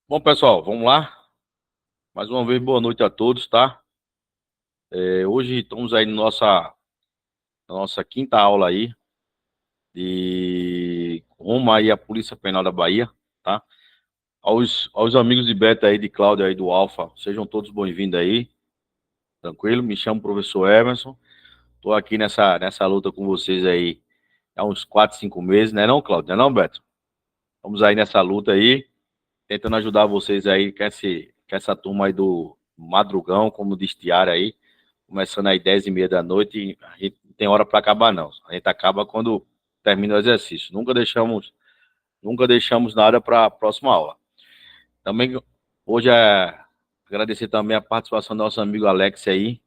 Bom, pessoal, vamos lá. Mais uma vez, boa noite a todos, tá? Hoje estamos aí na nossa quinta aula aí de rumo aí à Polícia Penal da Bahia, tá? Aos amigos de Beta aí, de Cláudia aí do Alfa, sejam todos bem-vindos aí, tranquilo? Me chamo professor Emerson, tô aqui nessa luta com vocês aí há uns 4, 5 meses, né não, Cláudia? Não, Beto? Vamos aí nessa luta aí, tentando ajudar vocês aí com essa turma aí do Madrugão, como diz Tiara aí, começando aí 10h30 da noite, e a gente não tem hora para acabar, não. A gente acaba quando termina o exercício. Nunca deixamos nada para a próxima aula. Também, hoje, agradecer também a participação do nosso amigo Alex aí.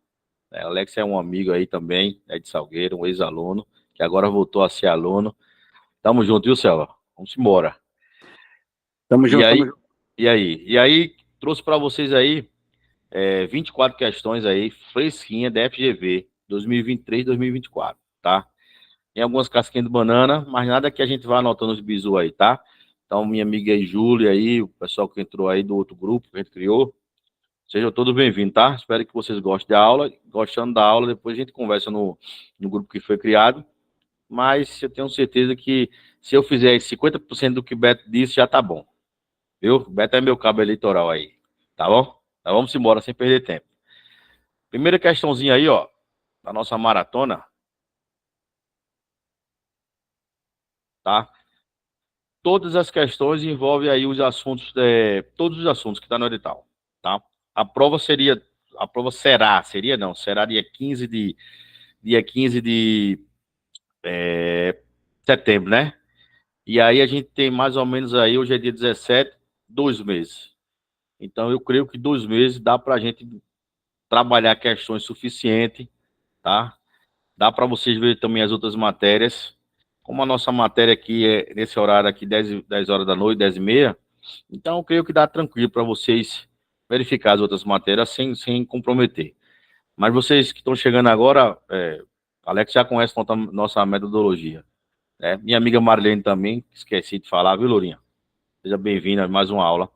Alex é um amigo aí também, é de Salgueiro, um ex-aluno, que agora voltou a ser aluno. Tamo junto, viu, Selva? Vamos embora. Tamo E junto, tamo aí, junto. e aí, trouxe para vocês aí 24 questões aí, fresquinha da FGV 2023-2024, tá? Tem algumas casquinhas de banana, mas nada que a gente vá anotando os bizu aí, tá? Então, minha amiga aí, Júlia aí, o pessoal que entrou aí do outro grupo que a gente criou, sejam todos bem-vindos, tá? Espero que vocês gostem da aula. Gostando da aula, depois a gente conversa no grupo que foi criado. Mas eu tenho certeza que se eu fizer aí 50% do que o Beto disse, já tá bom. Viu? O Beto é meu cabo eleitoral aí. Tá bom? Então vamos embora sem perder tempo. Primeira questãozinha aí, ó, da nossa maratona, tá? Todas as questões envolvem aí os assuntos, todos os assuntos que está no edital, tá? A prova seria, a prova seria não, será dia 15 de setembro, né? E aí a gente tem mais ou menos aí, hoje é dia 17, 2 meses. Então eu creio que 2 meses dá para a gente trabalhar questões suficientes, tá? Dá para vocês verem também as outras matérias. Como a nossa matéria aqui é nesse horário aqui, 10 horas da noite, 10h30, então eu creio que dá tranquilo para vocês verificar as outras matérias sem comprometer. Mas vocês que estão chegando agora, Alex já conhece nossa metodologia, né? Minha amiga Marlene também, esqueci de falar, viu, Lourinha? Seja bem-vinda a mais uma aula.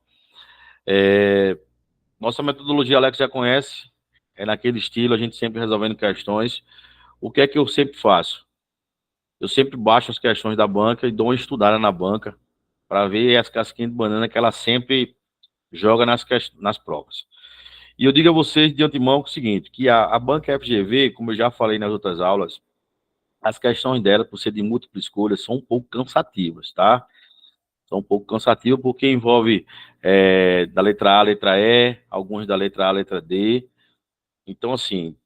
Nossa metodologia, Alex já conhece, é naquele estilo, a gente sempre resolvendo questões. O que é que eu sempre faço? Eu sempre baixo as questões da banca e dou uma estudada na banca para ver as casquinhas de banana que ela sempre joga nas provas. E eu digo a vocês de antemão o seguinte, que a banca FGV, como eu já falei nas outras aulas, as questões dela, por ser de múltipla escolha, são um pouco cansativas, tá? São um pouco cansativas porque envolve da letra A, letra E, alguns da letra A, letra D. Então, assim,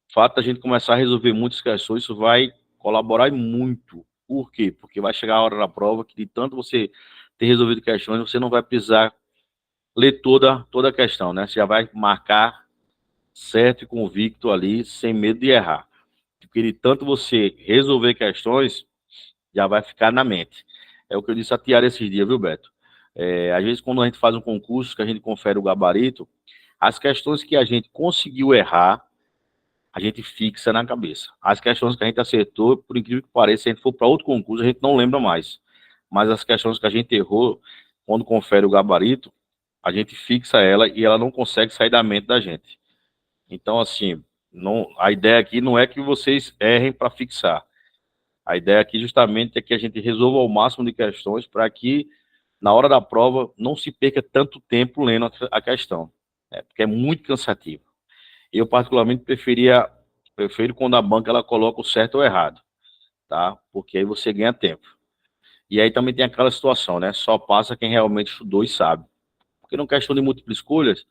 o fato da gente começar a resolver muitas questões, isso vai colaborar muito. Por quê? Porque vai chegar a hora da prova que de tanto você ter resolvido questões, você não vai precisar ler toda a questão, né? Você já vai marcar certo e convicto ali, sem medo de errar. Porque de tanto você resolver questões, já vai ficar na mente. É o que eu disse a Tiara esses dias, viu, Beto? Às vezes, quando a gente faz um concurso, que a gente confere o gabarito, as questões que a gente conseguiu errar, a gente fixa na cabeça. As questões que a gente acertou, por incrível que pareça, se a gente for para outro concurso, a gente não lembra mais. Mas as questões que a gente errou, quando confere o gabarito, a gente fixa ela e ela não consegue sair da mente da gente. Então, assim, a ideia aqui não é que vocês errem para fixar. A ideia aqui justamente é que a gente resolva o máximo de questões para que, na hora da prova, não se perca tanto tempo lendo a questão, né? Porque é muito cansativo. Eu, particularmente, prefiro quando a banca ela coloca o certo ou errado, tá? Porque aí você ganha tempo. E aí também tem aquela situação, né? Só passa quem realmente estudou e sabe. Porque não questão de múltiplas escolhas,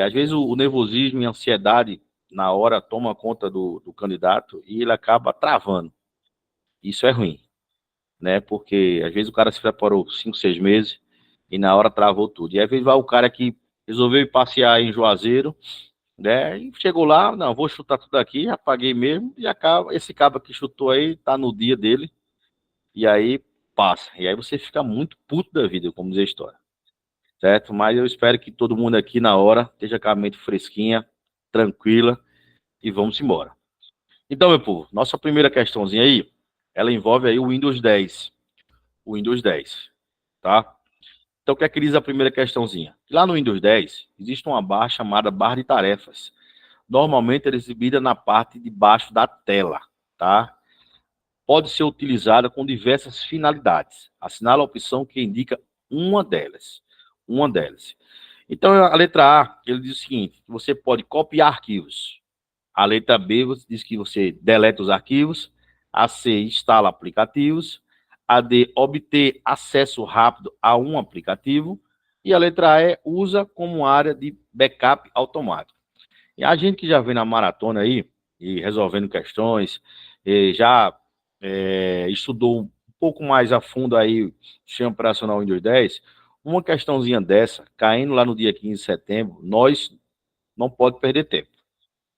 às vezes o nervosismo e a ansiedade na hora toma conta do candidato e ele acaba travando. Isso é ruim, né? Porque às vezes o cara se preparou 5, 6 meses e na hora travou tudo. E às vezes vai o cara que resolveu ir passear em Juazeiro, né? E chegou lá, não, vou chutar tudo aqui, já paguei mesmo, e acaba, esse cara que chutou aí, tá no dia dele, e aí passa. E aí você fica muito puto da vida, como diz a história, certo? Mas eu espero que todo mundo aqui na hora esteja com a mente fresquinha, tranquila, e vamos embora. Então, meu povo, nossa primeira questãozinha aí, ela envolve aí o Windows 10, tá? Então, o que é que diz a primeira questãozinha? Lá no Windows 10, existe uma barra chamada barra de tarefas. Normalmente, ela é exibida na parte de baixo da tela, tá? Pode ser utilizada com diversas finalidades. Assinala a opção que indica uma delas. Uma delas. Então, a letra A, ele diz o seguinte, que você pode copiar arquivos. A letra B diz que você deleta os arquivos. A C, instala aplicativos. A D, obter acesso rápido a um aplicativo. E a letra E, usa como área de backup automático. E a gente que já vem na maratona aí, e resolvendo questões, e já estudou um pouco mais a fundo aí o sistema operacional Windows 10, uma questãozinha dessa, caindo lá no dia 15 de setembro, nós não pode perder tempo.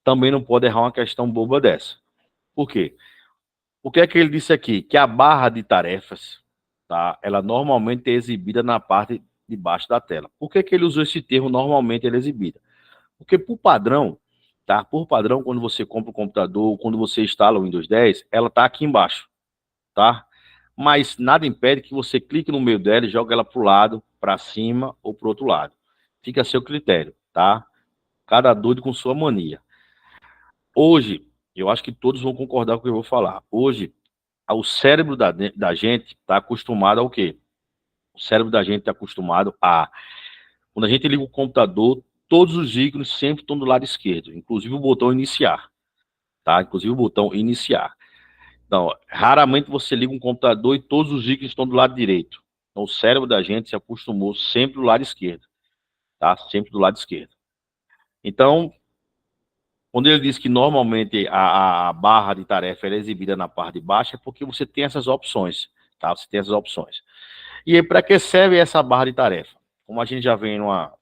Também não pode errar uma questão boba dessa. Por quê? O que é que ele disse aqui? Que a barra de tarefas, tá? Ela normalmente é exibida na parte de baixo da tela. Por que que ele usou esse termo normalmente ela é exibida? Porque por padrão, tá? Por padrão, quando você compra o computador, quando você instala o Windows 10, ela tá aqui embaixo, tá? Mas nada impede que você clique no meio dela e jogue ela pro lado, para cima ou pro outro lado. Fica a seu critério, tá? Cada doido com sua mania. Hoje, eu acho que todos vão concordar com o que eu vou falar. Hoje, o cérebro da gente está acostumado ao quê? O cérebro da gente está acostumado a... Quando a gente liga o computador, todos os ícones sempre estão do lado esquerdo, inclusive o botão iniciar, tá? Inclusive o botão iniciar. Então, raramente você liga um computador e todos os ícones estão do lado direito. Então, o cérebro da gente se acostumou sempre do lado esquerdo, tá? Sempre do lado esquerdo. Então, quando ele diz que normalmente a barra de tarefa é exibida na parte de baixo, é porque você tem essas opções, tá? Você tem essas opções. E aí, para que serve essa barra de tarefa? Como a gente já vem numa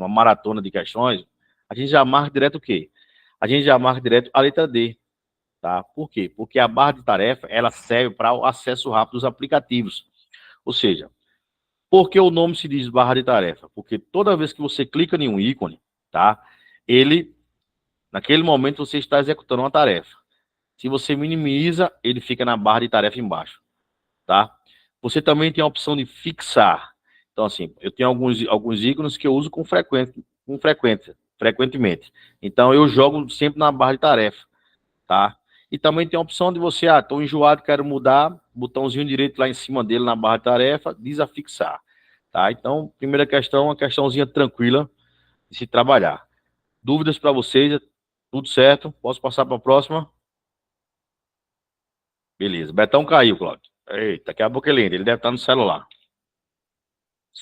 maratona de questões, a gente já marca direto o quê? A gente já marca direto a letra D, tá? Por quê? Porque a barra de tarefa, ela serve para o acesso rápido dos aplicativos. Ou seja, por que o nome se diz barra de tarefa? Porque toda vez que você clica em um ícone, tá? Naquele momento, você está executando uma tarefa. Se você minimiza, ele fica na barra de tarefa embaixo, tá? Você também tem a opção de fixar. Então, assim, eu tenho alguns ícones que eu uso frequentemente. Então, eu jogo sempre na barra de tarefa, tá? E também tem a opção de você, estou enjoado, quero mudar, botãozinho direito lá em cima dele na barra de tarefa, desafixar, tá? Então, primeira questão, uma questãozinha tranquila de se trabalhar. Dúvidas para vocês? Tudo certo? Posso passar para a próxima? Beleza. Betão caiu, Cláudio. Eita, daqui a pouco ele deve estar no celular.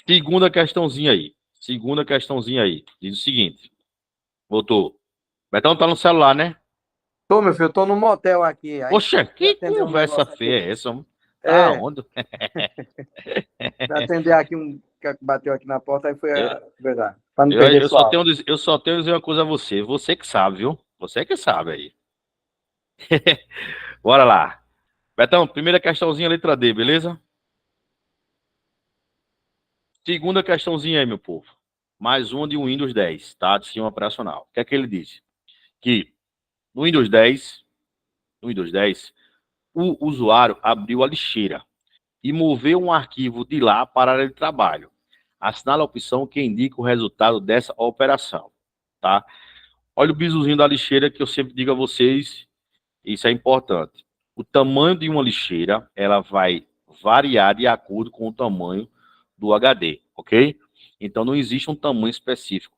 Segunda questãozinha aí. Segunda questãozinha aí. Diz o seguinte. Voltou. Betão tá no celular, né? Tô, meu filho, eu tô no motel aqui. Aí, Poxa, que atender um conversa negócio feia aqui. é essa? Mano? Tá É, onde? pra atender aqui um que bateu aqui na porta, aí foi Eu, verdade. Pra não eu, perder eu só sua tenho, aula. eu só tenho a dizer uma coisa a você. Você que sabe, viu? Você que sabe aí. Bora lá. Betão, primeira questãozinha, letra D, beleza? Segunda questãozinha aí, meu povo. Mais uma de Windows 10, tá? De sistema operacional. O que é que ele diz? Que no Windows 10, o usuário abriu a lixeira e moveu um arquivo de lá para a área de trabalho. Assinale a opção que indica o resultado dessa operação, tá? Olha o bisuzinho da lixeira que eu sempre digo a vocês, isso é importante. O tamanho de uma lixeira, ela vai variar de acordo com o tamanho do HD, ok? Então, não existe um tamanho específico.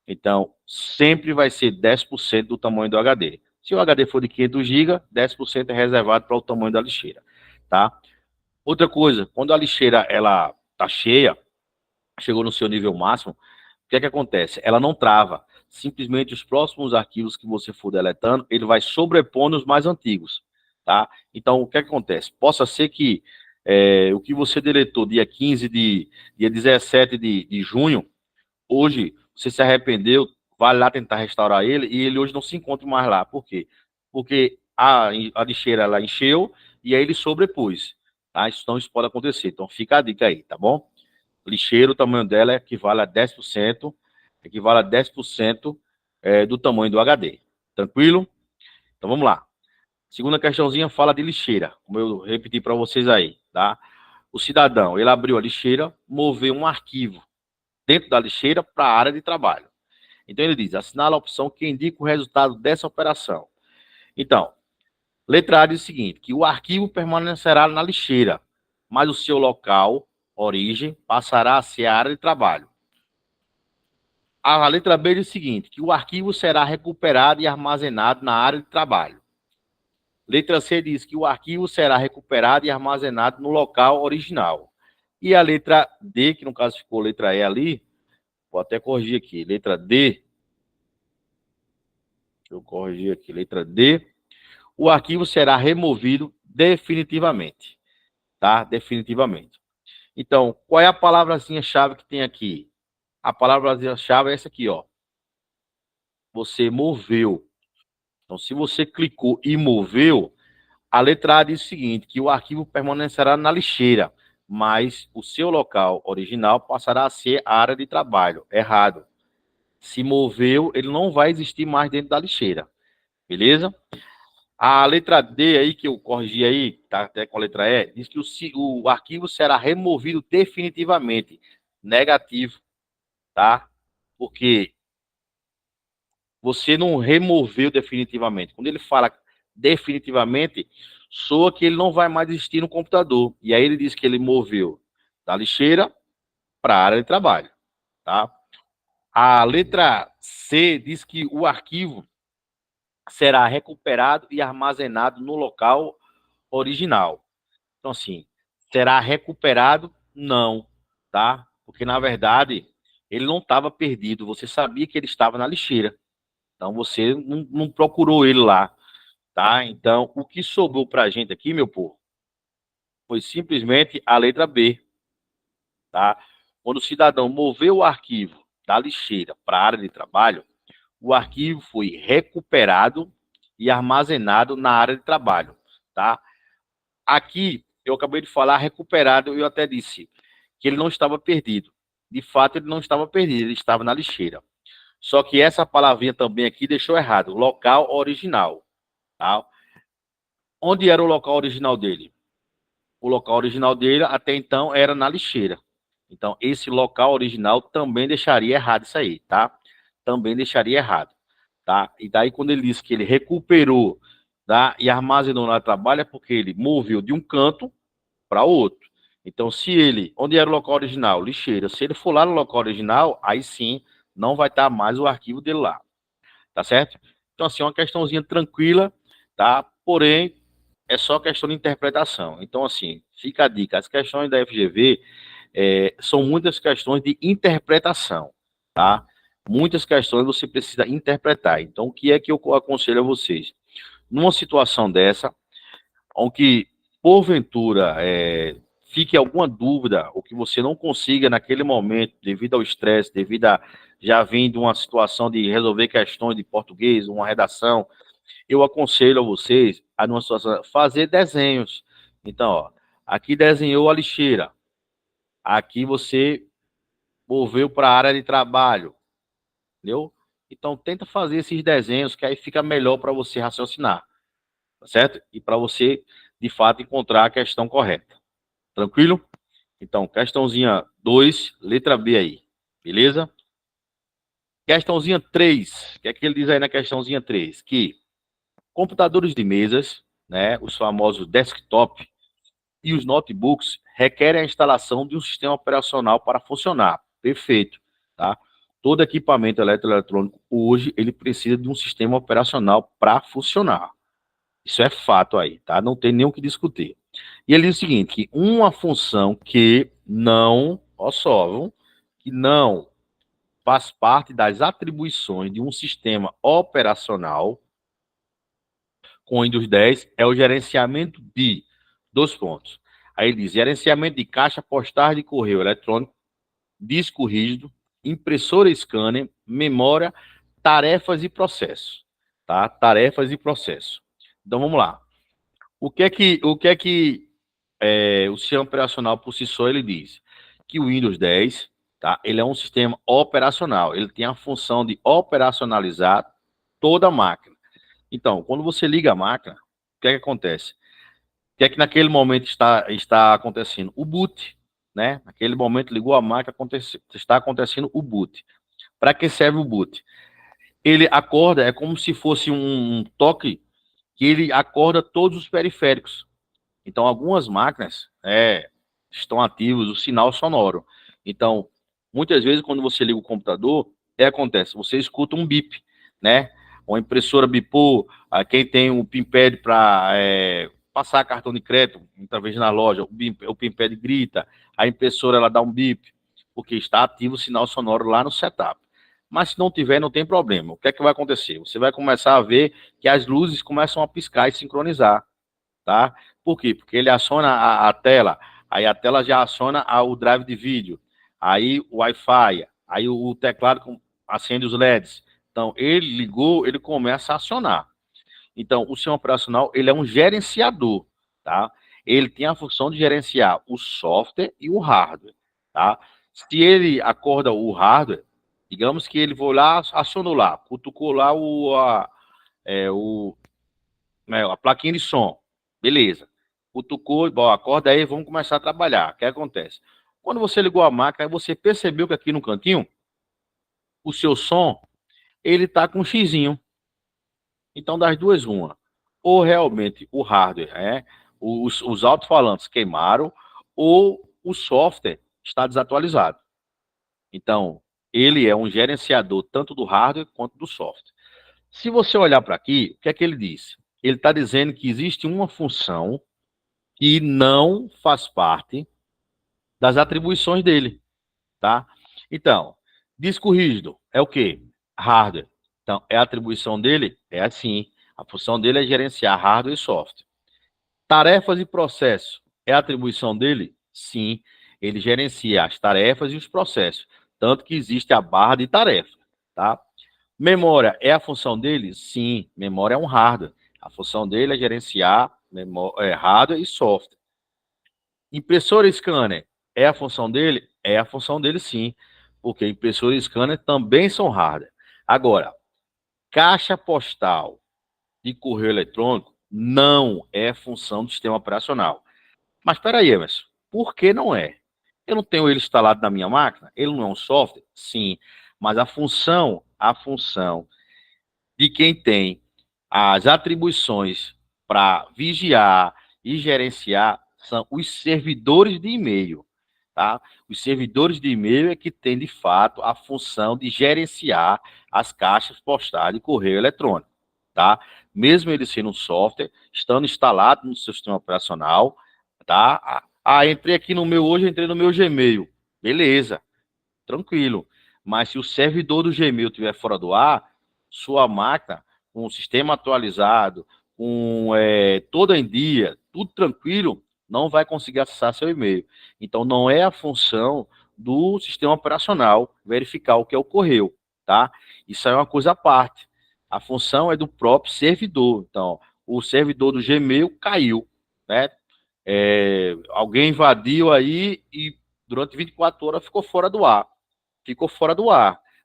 Então, sempre vai ser 10% do tamanho do HD. Se o HD for de 500 GB, 10% é reservado para o tamanho da lixeira, tá? Outra coisa, quando a lixeira ela tá cheia, chegou no seu nível máximo, o que é que acontece? Ela não trava. Simplesmente os próximos arquivos que você for deletando, ele vai sobrepondo os mais antigos, tá? Então, o que é que acontece? Possa ser que o que você deletou dia 17 de junho, hoje você se arrependeu, vai lá tentar restaurar ele e ele hoje não se encontra mais lá. Por quê? Porque a lixeira ela encheu e aí ele sobrepôs, tá? Então isso pode acontecer. Então fica a dica aí, tá bom? Lixeiro, o tamanho dela equivale a 10% do tamanho do HD. Tranquilo? Então vamos lá. Segunda questãozinha fala de lixeira, como eu repeti para vocês aí, tá? o cidadão, ele abriu a lixeira, moveu um arquivo dentro da lixeira para a área de trabalho. Então, ele diz, assinala a opção que indica o resultado dessa operação. Então, letra A diz o seguinte, que o arquivo permanecerá na lixeira, mas o seu local, origem, passará a ser a área de trabalho. A letra B diz o seguinte, que o arquivo será recuperado e armazenado na área de trabalho. Letra C diz que o arquivo será recuperado e armazenado no local original. E a letra D, que no caso ficou letra E ali, vou até corrigir aqui, letra D, deixa eu corrigir aqui, letra D, o arquivo será removido definitivamente, tá? Definitivamente. Então, qual é a palavrinha-chave que tem aqui? A palavra-chave é essa aqui, ó. Você moveu. Então, se você clicou e moveu, a letra A diz o seguinte, que o arquivo permanecerá na lixeira, mas o seu local original passará a ser a área de trabalho. Errado. Se moveu, ele não vai existir mais dentro da lixeira. Beleza? A letra D aí, que eu corrigi aí, tá até com a letra E, diz que o arquivo será removido definitivamente. Negativo, tá? Porque você não removeu definitivamente. Quando ele fala definitivamente, soa que ele não vai mais existir no computador. E aí ele diz que ele moveu da lixeira para a área de trabalho, tá? A letra C diz que o arquivo será recuperado e armazenado no local original. Então, assim, será recuperado? Não, tá? Porque, na verdade, ele não estava perdido. Você sabia que ele estava na lixeira. Então, você não procurou ele lá, tá? Então, o que sobrou para a gente aqui, meu povo, foi simplesmente a letra B, tá? Quando o cidadão moveu o arquivo da lixeira para a área de trabalho, o arquivo foi recuperado e armazenado na área de trabalho, tá? Aqui, eu acabei de falar recuperado, eu até disse que ele não estava perdido. De fato, ele não estava perdido, ele estava na lixeira. Só que essa palavrinha também aqui deixou errado, local original, tá? Onde era o local original dele? O local original dele, até então, era na lixeira. Então, esse local original também deixaria errado isso aí, tá? Também deixaria errado, tá? E daí, quando ele disse que ele recuperou, tá? E armazenou na trabalho, é porque ele moveu de um canto para outro. Então, se ele... Onde era o local original? Lixeira. Se ele for lá no local original, aí sim, não vai estar mais o arquivo dele lá. Tá certo? Então, assim, uma questãozinha tranquila, tá? Porém, é só questão de interpretação. Então, assim, fica a dica. As questões da FGV são muitas questões de interpretação, tá? Muitas questões você precisa interpretar. Então, o que é que eu aconselho a vocês? Numa situação dessa, onde, porventura, fique alguma dúvida, ou que você não consiga naquele momento, devido ao estresse, devido a já vir de uma situação de resolver questões de português, uma redação, eu aconselho a vocês, a numa situação, fazer desenhos. Então, ó, aqui desenhou a lixeira, aqui você moveu para a área de trabalho, entendeu? Então, tenta fazer esses desenhos, que aí fica melhor para você raciocinar, tá certo? E para você, de fato, encontrar a questão correta. Tranquilo? Então, questãozinha 2, letra B aí, beleza? Questãozinha 3, o que é que ele diz aí na questãozinha 3? Que computadores de mesas, né, os famosos desktop e os notebooks requerem a instalação de um sistema operacional para funcionar. Perfeito, tá? Todo equipamento eletroeletrônico hoje, ele precisa de um sistema operacional para funcionar. Isso é fato aí, tá? Não tem nem o que discutir. E ele diz o seguinte, que uma função que não, ó só, viu? Que não faz parte das atribuições de um sistema operacional com Windows 10 é o gerenciamento de dois pontos. Aí ele diz, gerenciamento de caixa postal de correio eletrônico, disco rígido, impressora scanner, memória, tarefas e processos, tá? Tarefas e processos. Então vamos lá. O que é que o sistema operacional por si só ele diz? Que o Windows 10, tá? Ele é um sistema operacional, ele tem a função de operacionalizar toda a máquina. Então, quando você liga a máquina, o que é que acontece? que é que naquele momento está acontecendo? O boot, né? Naquele momento ligou a máquina, está acontecendo o boot. Para que serve o boot? Ele acorda, é como se fosse um toque que ele acorda todos os periféricos. Então, algumas máquinas estão ativos o sinal sonoro. Então, muitas vezes, quando você liga o computador, acontece, você escuta um bip, né? Uma impressora bipou, quem tem o PIN-pad para passar cartão de crédito, muitas vezes na loja, o PIN-pad grita, a impressora ela dá um bip, porque está ativo o sinal sonoro lá no setup. Mas se não tiver, não tem problema. O que é que vai acontecer? Você vai começar a ver que as luzes começam a piscar e sincronizar, tá? Por quê? Porque ele aciona a tela, aí a tela já aciona o drive de vídeo, aí o Wi-Fi, aí o teclado acende os LEDs. Então, ele ligou, ele começa a acionar. Então, o sistema operacional, ele é um gerenciador, tá? Ele tem a função de gerenciar o software e o hardware, tá? Se ele acorda o hardware, digamos que ele foi lá, acionou lá, cutucou lá a plaquinha de som, beleza. Cutucou, bom, acorda aí, vamos começar a trabalhar. O que acontece? Quando você ligou a máquina, você percebeu que aqui no cantinho, o seu som, ele tá com um xizinho. Então, das duas, uma. Ou realmente o hardware, os alto-falantes queimaram, ou o software está desatualizado. Então, ele é um gerenciador tanto do hardware quanto do software. Se você olhar para aqui, o que é que ele diz? Ele está dizendo que existe uma função que não faz parte das atribuições dele, tá? Então, disco rígido é o quê? Hardware. Então, é a atribuição dele? É assim. A função dele é gerenciar hardware e software. Tarefas e processos. É a atribuição dele? Sim. Ele gerencia as tarefas e os processos. Tanto que existe a barra de tarefa, tá? Memória é a função dele? Sim. Memória é um hardware. A função dele é gerenciar hardware e software. Impressora e scanner é a função dele? É a função dele, sim. Porque impressora e scanner também são hardware. Agora, caixa postal de correio eletrônico não é função do sistema operacional. Mas espera aí, Emerson, por que não é? Eu não tenho ele instalado na minha máquina? Ele não é um software? Sim. Mas a função de quem tem as atribuições para vigiar e gerenciar são os servidores de e-mail, tá? Os servidores de e-mail é que tem, de fato, a função de gerenciar as caixas postais de correio eletrônico, tá? Mesmo ele sendo um software, estando instalado no seu sistema operacional, tá? Entrei aqui no meu hoje, entrei no meu Gmail. Beleza, tranquilo. Mas se o servidor do Gmail estiver fora do ar, sua máquina, com o sistema atualizado, com toda em dia, tudo tranquilo, não vai conseguir acessar seu e-mail. Então, não é a função do sistema operacional verificar o que ocorreu, tá? Isso é uma coisa à parte. A função é do próprio servidor. Então, o servidor do Gmail caiu, né? Alguém invadiu aí e durante 24 horas ficou fora do ar.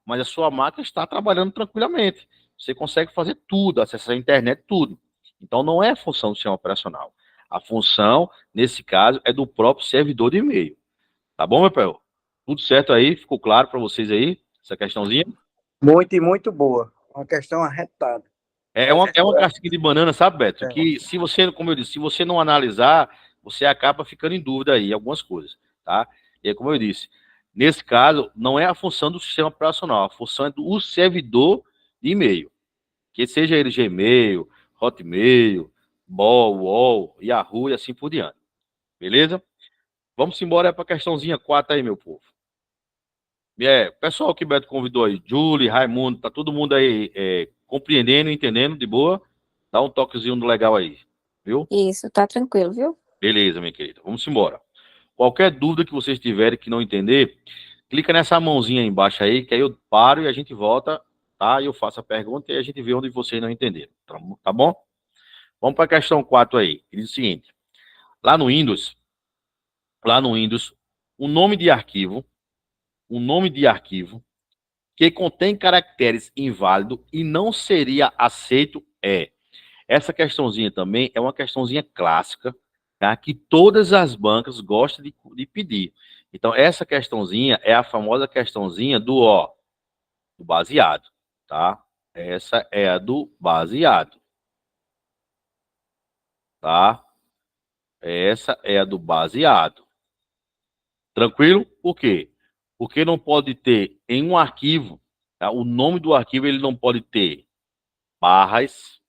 Mas a sua máquina está trabalhando tranquilamente. Você consegue fazer tudo, acessar a internet, tudo. Então, não é a função do sistema operacional. A função, nesse caso, é do próprio servidor de e-mail. Tá bom, meu pai? Tudo certo aí? Ficou claro para vocês aí, essa questãozinha? Muito e muito boa. Uma questão arretada. É uma casquinha de banana, sabe, Beto? Que se você, como eu disse, se você não analisar, você acaba ficando em dúvida aí, algumas coisas, tá? E aí, como eu disse, nesse caso, não é a função do sistema operacional, a função é do servidor de e-mail. Que seja ele Gmail, Hotmail, Ball, UOL, Yahoo e assim por diante. Beleza? Vamos embora para a questãozinha 4 aí, meu povo. Pessoal que o Beto convidou aí, Julie, Raimundo, tá todo mundo aí compreendendo, entendendo, de boa? Dá um toquezinho do legal aí, viu? Isso, tá tranquilo, viu? Beleza, minha querida. Vamos embora. Qualquer dúvida que vocês tiverem que não entender, clica nessa mãozinha aí embaixo aí, que aí eu paro e a gente volta, tá? E eu faço a pergunta e a gente vê onde vocês não entenderam, tá bom? Vamos para a questão 4 aí. Ele diz o seguinte: lá no Windows, o nome de arquivo que contém caracteres inválidos e não seria aceito Essa questãozinha também é uma questãozinha clássica, tá? Que todas as bancas gostam de pedir. Então, essa questãozinha é a famosa questãozinha do baseado, tá? Essa é a do baseado, tá? Essa é a do baseado. Tranquilo? Por quê? Porque não pode ter em um arquivo, tá? O nome do arquivo ele não pode ter barras,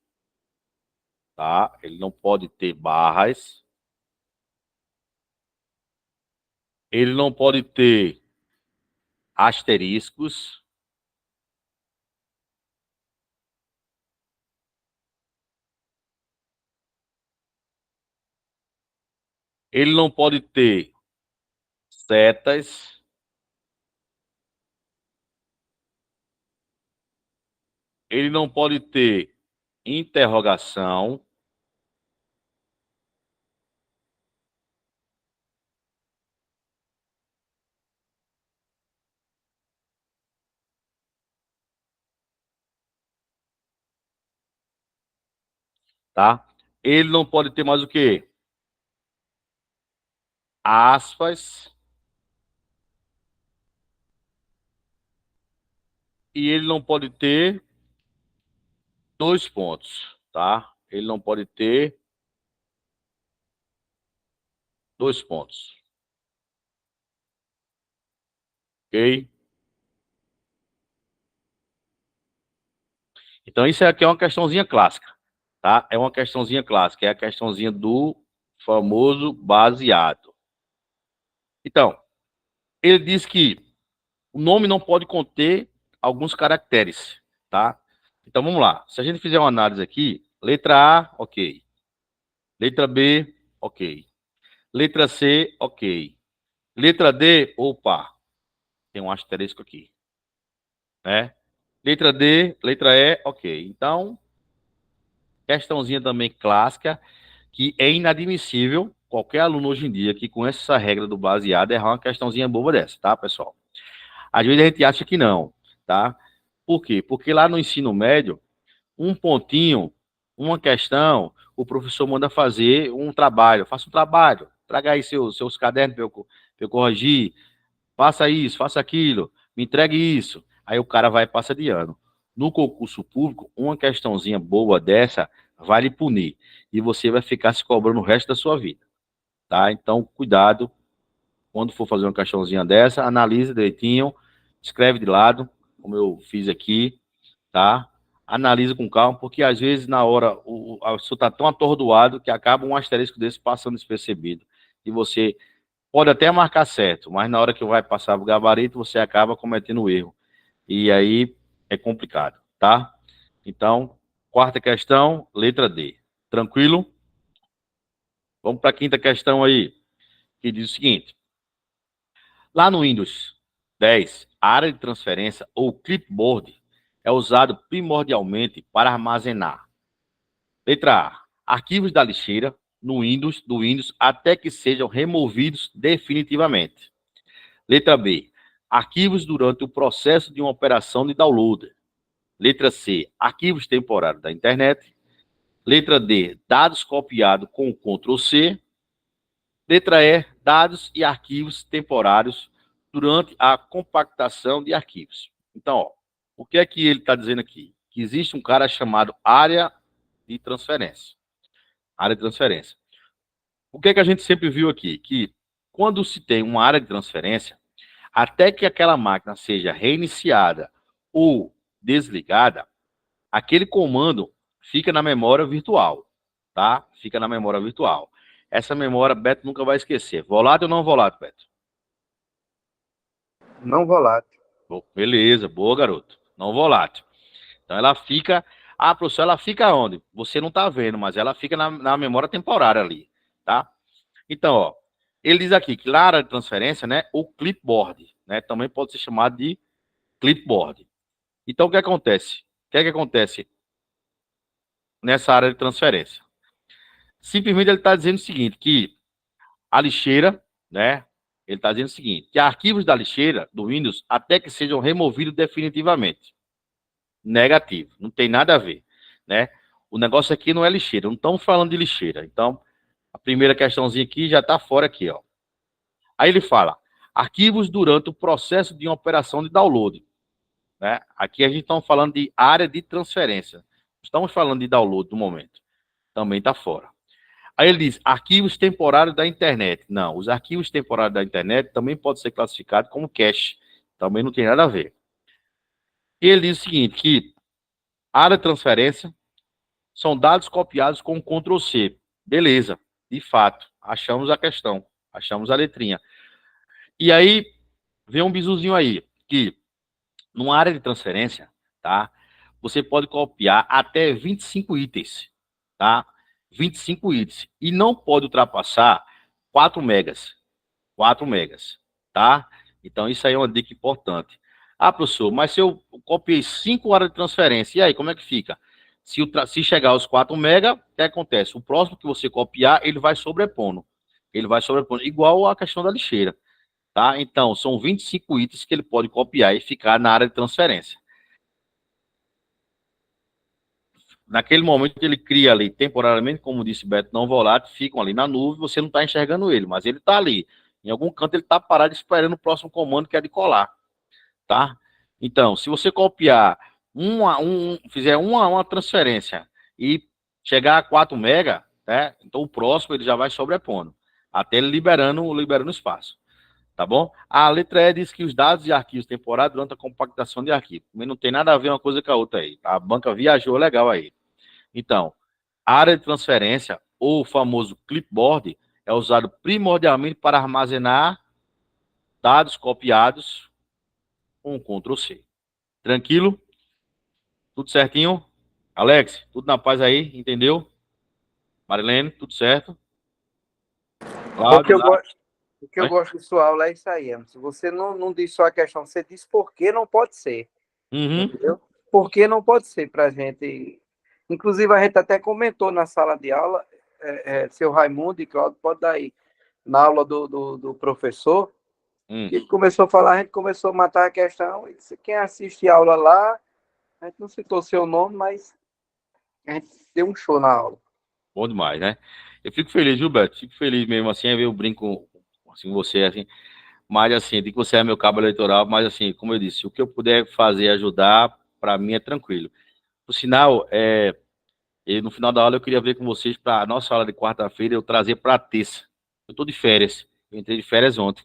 tá? Ele não pode ter barras. Ele não pode ter asteriscos. Ele não pode ter setas. Ele não pode ter interrogação. Tá? Ele não pode ter mais o quê? Aspas. E ele não pode ter dois pontos, tá? Ele não pode ter dois pontos. Ok? Então, isso aqui é uma questãozinha clássica, tá? É uma questãozinha clássica, é a questãozinha do famoso baseado. Então, ele diz que o nome não pode conter alguns caracteres, tá? Então, vamos lá. Se a gente fizer uma análise aqui, letra A, ok. Letra B, ok. Letra C, ok. Letra D, opa, tem um asterisco aqui, né? Letra D, letra E, ok. Então, questãozinha também clássica, que é inadmissível qualquer aluno hoje em dia que conhece essa regra do baseado errar uma questãozinha boba dessa, tá, pessoal? Às vezes a gente acha que não, tá? Por quê? Porque lá no ensino médio, um pontinho, uma questão, o professor manda fazer um trabalho. Faça um trabalho, traga aí seus cadernos para eu corrigir, faça isso, faça aquilo, me entregue isso. Aí o cara vai e passa de ano. No concurso público, uma questãozinha boa dessa vai lhe punir. E você vai ficar se cobrando o resto da sua vida, tá? Então, cuidado. Quando for fazer uma questãozinha dessa, analise direitinho, escreve de lado, como eu fiz aqui, tá? Analisa com calma, porque às vezes na hora a pessoa está tão atordoado que acaba um asterisco desse passando despercebido. E você pode até marcar certo, mas na hora que vai passar o gabarito, você acaba cometendo erro. E aí é complicado, tá? Então, quarta questão, letra D. Tranquilo? Vamos para a quinta questão aí, que diz o seguinte. Lá no Windows 10, a área de transferência ou clipboard é usado primordialmente para armazenar. Letra A. Arquivos da lixeira do Windows até que sejam removidos definitivamente. Letra B. Arquivos durante o processo de uma operação de download. Letra C. Arquivos temporários da internet. Letra D. Dados copiados com Ctrl C. Letra E. Dados e arquivos temporários durante a compactação de arquivos. Então, ó, o que é que ele está dizendo aqui? Que existe um cara chamado área de transferência. Área de transferência. O que é que a gente sempre viu aqui? Que quando se tem uma área de transferência, até que aquela máquina seja reiniciada ou desligada, aquele comando fica na memória virtual, tá? Fica na memória virtual. Essa memória, Beto nunca vai esquecer. Volátil ou não volátil, Beto? Não volátil. Beleza, boa, garoto. Não volátil. Então ela fica. Ah, professor, ela fica onde? Você não está vendo, mas ela fica na memória temporária ali, tá? Então, ó, ele diz aqui que na área de transferência, né, o clipboard, né, também pode ser chamado de clipboard. Então, o que acontece? O que é que acontece nessa área de transferência? Simplesmente ele está dizendo o seguinte, que a lixeira, né, ele está dizendo o seguinte, que arquivos da lixeira do Windows até que sejam removidos definitivamente. Negativo, não tem nada a ver, né? O negócio aqui não é lixeira, não estamos falando de lixeira. Então, A primeira questãozinha aqui já está fora aqui, ó. Aí ele fala, arquivos durante o processo de uma operação de download. Né? Aqui a gente está falando de área de transferência. Estamos falando de download no momento. Também está fora. Aí ele diz, arquivos temporários da internet. Não, os arquivos temporários da internet também podem ser classificados como cache. Também não tem nada a ver. E ele diz o seguinte, que área de transferência são dados copiados com Ctrl+C. Beleza, de fato, achamos a questão, achamos a letrinha. E aí, vem um bisuzinho aí, que numa área de transferência, tá? Você pode copiar até 25 itens, tá? 25 itens. E não pode ultrapassar 4 megas. 4 megas, tá? Então, isso aí é uma dica importante. Ah, professor, mas se eu copiei 5 áreas de transferência, e aí, como é que fica? Se chegar aos 4 mega, o que acontece? O próximo que você copiar, ele vai sobrepondo. Ele vai sobrepondo, igual a questão da lixeira, tá? Então, são 25 itens que ele pode copiar e ficar na área de transferência. Naquele momento ele cria ali, temporariamente, como disse Beto, não volátil, ficam ali na nuvem, você não está enxergando ele, mas ele está ali. Em algum canto ele está parado esperando o próximo comando, que é de colar, tá? Então, se você copiar, fizer uma transferência e chegar a 4 mega, né? Então o próximo ele já vai sobrepondo, até ele liberando espaço. Tá bom? A letra E diz que os dados de arquivos temporários durante a compactação de arquivo. Também não tem nada a ver uma coisa com a outra aí. A banca viajou legal aí. Então, a área de transferência, ou o famoso clipboard, é usado primordialmente para armazenar dados copiados com Ctrl+C. Tranquilo? Tudo certinho? Alex, tudo na paz aí? Entendeu? Marilene, tudo certo? Cláudio, O que eu gosto de sua aula é isso aí, Emerson. Você não diz só a questão, você diz por que não pode ser. Entendeu? Por que não pode ser para a gente. Inclusive, a gente até comentou na sala de aula, seu Raimundo e Cláudio, pode dar aí, na aula do professor, ele começou a falar, a gente começou a matar a questão, e quem assiste a aula lá, a gente não citou seu nome, mas a gente deu um show na aula. Bom demais, né? Eu fico feliz, viu, Beto? Fico feliz mesmo, assim, eu brinco assim, com você, assim, mas assim, de que você é meu cabo eleitoral, mas assim, como eu disse, o que eu puder fazer e ajudar, para mim é tranquilo. Por sinal, no final da aula eu queria ver com vocês, para a nossa aula de quarta-feira, eu trazer para terça. Eu tô de férias, eu entrei de férias ontem,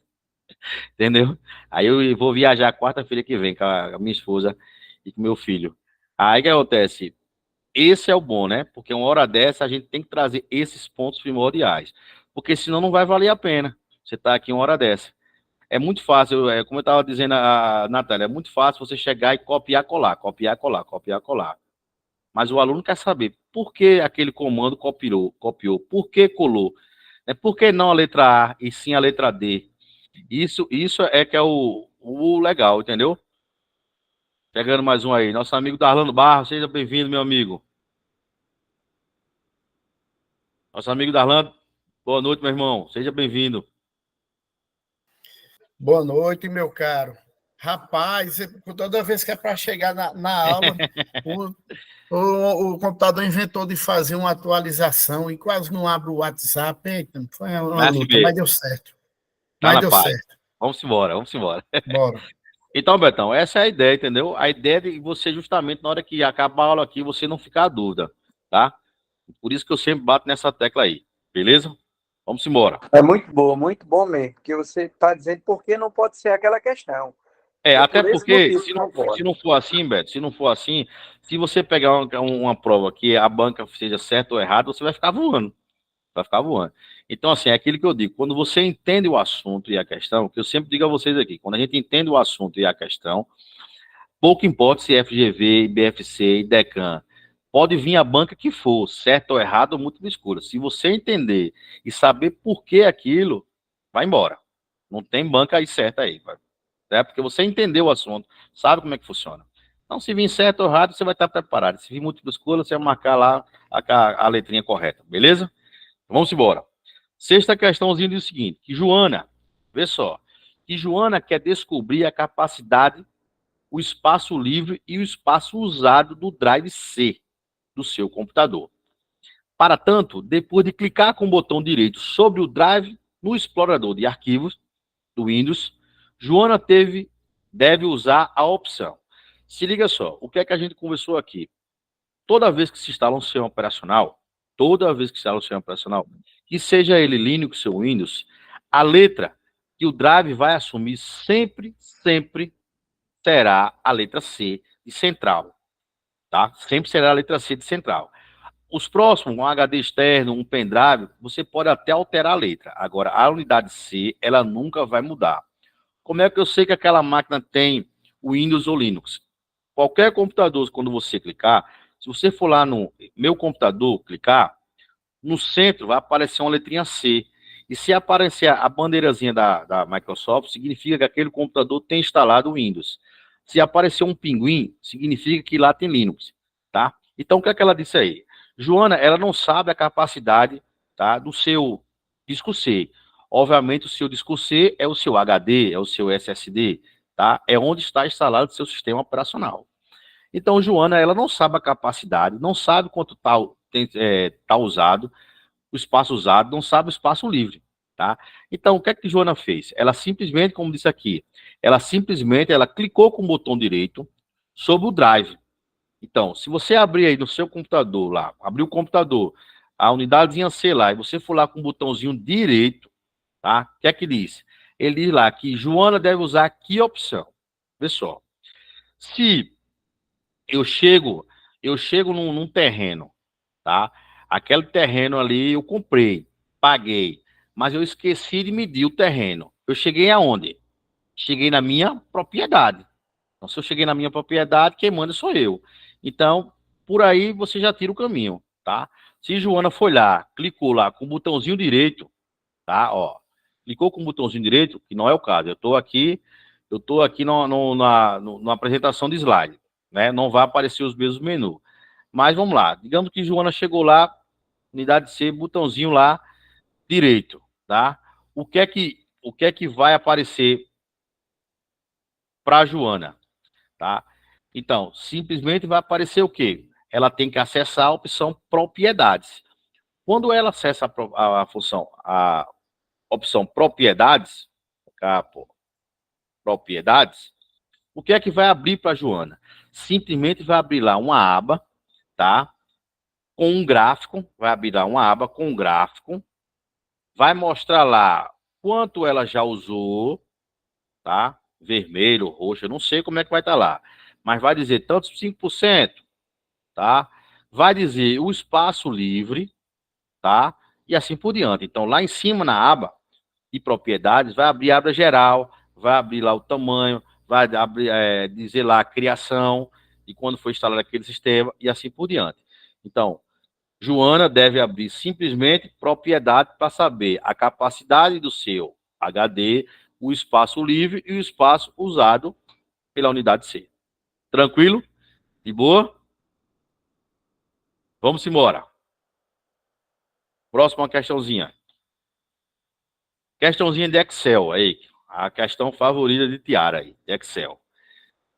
entendeu? Aí eu vou viajar quarta-feira que vem com a minha esposa e com meu filho. Aí o que acontece? Esse é o bom, né? Porque uma hora dessa a gente tem que trazer esses pontos primordiais. Porque senão não vai valer a pena você estar aqui uma hora dessa. É muito fácil, como eu estava dizendo a Natália, é muito fácil você chegar e copiar, colar, copiar, colar, copiar, colar. Mas o aluno quer saber por que aquele comando copiou, por que colou, né? Por que não a letra A e sim a letra D? Isso é que é o legal, entendeu? Pegando mais um aí, nosso amigo Darlando Barros, seja bem-vindo, meu amigo. Nosso amigo Darlando, boa noite, meu irmão, seja bem-vindo. Boa noite, meu caro. Rapaz, toda vez que é para chegar na aula, o computador inventou de fazer uma atualização e quase não abre o WhatsApp. Eita, foi uma luta, mas deu certo. Tá na paz. Vamos embora, vamos embora. Bora. Então, Betão, essa é a ideia, entendeu? A ideia de você, justamente, na hora que acabar a aula aqui, você não ficar a dúvida, tá? Por isso que eu sempre bato nessa tecla aí, beleza? Vamos embora. É muito bom mesmo, porque você está dizendo por que não pode ser aquela questão. Até porque, se não for assim, Beto, se não for assim, se você pegar uma prova que a banca seja certa ou errada, você vai ficar voando. Vai ficar voando. Então, assim, é aquilo que eu digo, quando você entende o assunto e a questão, que eu sempre digo a vocês aqui, quando a gente entende o assunto e a questão, pouco importa se FGV, IBFC, IDECAN, pode vir a banca que for, certo ou errado ou muito escura. Se você entender e saber por que aquilo, vai embora. Não tem banca aí certa aí, né? Porque você entendeu o assunto, sabe como é que funciona. Então, se vir certo ou errado, você vai estar preparado. Se vir múltipla escolha, você vai marcar lá a letrinha correta, beleza? Vamos embora. Sexta questãozinha diz o seguinte, que Joana, vê só, que Joana quer descobrir a capacidade, o espaço livre e o espaço usado do drive C do seu computador. Para tanto, depois de clicar com o botão direito sobre o Drive no explorador de arquivos do Windows, Joana deve usar a opção. Se liga só, o que é que a gente conversou aqui? Toda vez que se instala um sistema operacional, que seja ele Linux ou Windows, a letra que o Drive vai assumir sempre será a letra C de central, tá? Sempre será a letra C de central. Os próximos, um HD externo, um pendrive, você pode até alterar a letra. Agora, a unidade C, ela nunca vai mudar. Como é que eu sei que aquela máquina tem o Windows ou Linux? Qualquer computador, quando você clicar, se você for lá no meu computador, clicar, no centro vai aparecer uma letrinha C. E se aparecer a bandeirazinha da Microsoft, significa que aquele computador tem instalado o Windows. Se aparecer um pinguim, significa que lá tem Linux, tá? Então, o que é que ela disse aí? Joana, ela não sabe a capacidade, tá, do seu disco C. Obviamente, o seu disco C é o seu HD, é o seu SSD, tá? É onde está instalado o seu sistema operacional. Então, Joana, ela não sabe a capacidade, não sabe quanto tá usado, o espaço usado, não sabe o espaço livre, tá? Então, o que é que Joana fez? Ela simplesmente, como disse aqui, ela clicou com o botão direito sobre o Drive. Então, se você abrir aí no seu computador lá, abrir o computador, a unidadezinha C lá, e você for lá com o botãozinho direito, tá? O que é que diz? Ele diz lá que Joana deve usar que opção? Vê só. Se eu chego num terreno, tá? Aquele terreno ali eu comprei, paguei, mas eu esqueci de medir o terreno. Eu cheguei aonde? Cheguei na minha propriedade. Então, se eu cheguei na minha propriedade, quem manda sou eu. Então, por aí você já tira o caminho, tá? Se Joana foi lá, clicou lá com o botãozinho direito, tá? Ó, clicou com o botãozinho direito, que não é o caso. Eu tô aqui na apresentação de slide, né? Não vai aparecer os mesmos menus. Mas vamos lá. Digamos que Joana chegou lá, unidade C, botãozinho lá direito, tá? O que é que vai aparecer para Joana, tá? Então, simplesmente vai aparecer o quê? Ela tem que acessar a opção propriedades. Quando ela acessa a opção propriedades, propriedades, o que é que vai abrir para a Joana? Simplesmente vai abrir lá uma aba, tá? Com um gráfico, vai abrir lá uma aba com um gráfico, vai mostrar lá quanto ela já usou, tá? Vermelho, roxo, eu não sei como é que vai estar lá, mas vai dizer tantos 5%, tá? Vai dizer o espaço livre, tá? E assim por diante. Então, lá em cima na aba de propriedades, vai abrir a aba geral, vai abrir lá o tamanho, vai abrir, dizer lá a criação e quando foi instalado aquele sistema e assim por diante. Então, Joana deve abrir simplesmente propriedade para saber a capacidade do seu HD, o espaço livre e o espaço usado pela unidade C. Tranquilo? De boa? Vamos embora. Próxima questãozinha. Questãozinha de Excel aí. A questão favorita de Tiara aí, de Excel.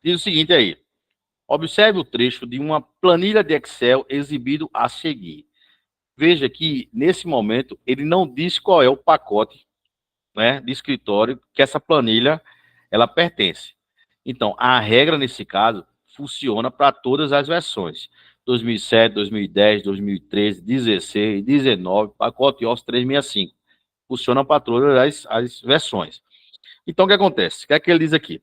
Diz o seguinte aí. Observe o trecho de uma planilha de Excel exibido a seguir. Veja que, nesse momento, ele não diz qual é o pacote, né, de escritório que essa planilha ela pertence. Então, a regra, nesse caso, funciona para todas as versões. 2007, 2010, 2013, 16, 19, pacote Office 365. Funciona para todas as versões. Então, o que acontece? O que é que ele diz aqui?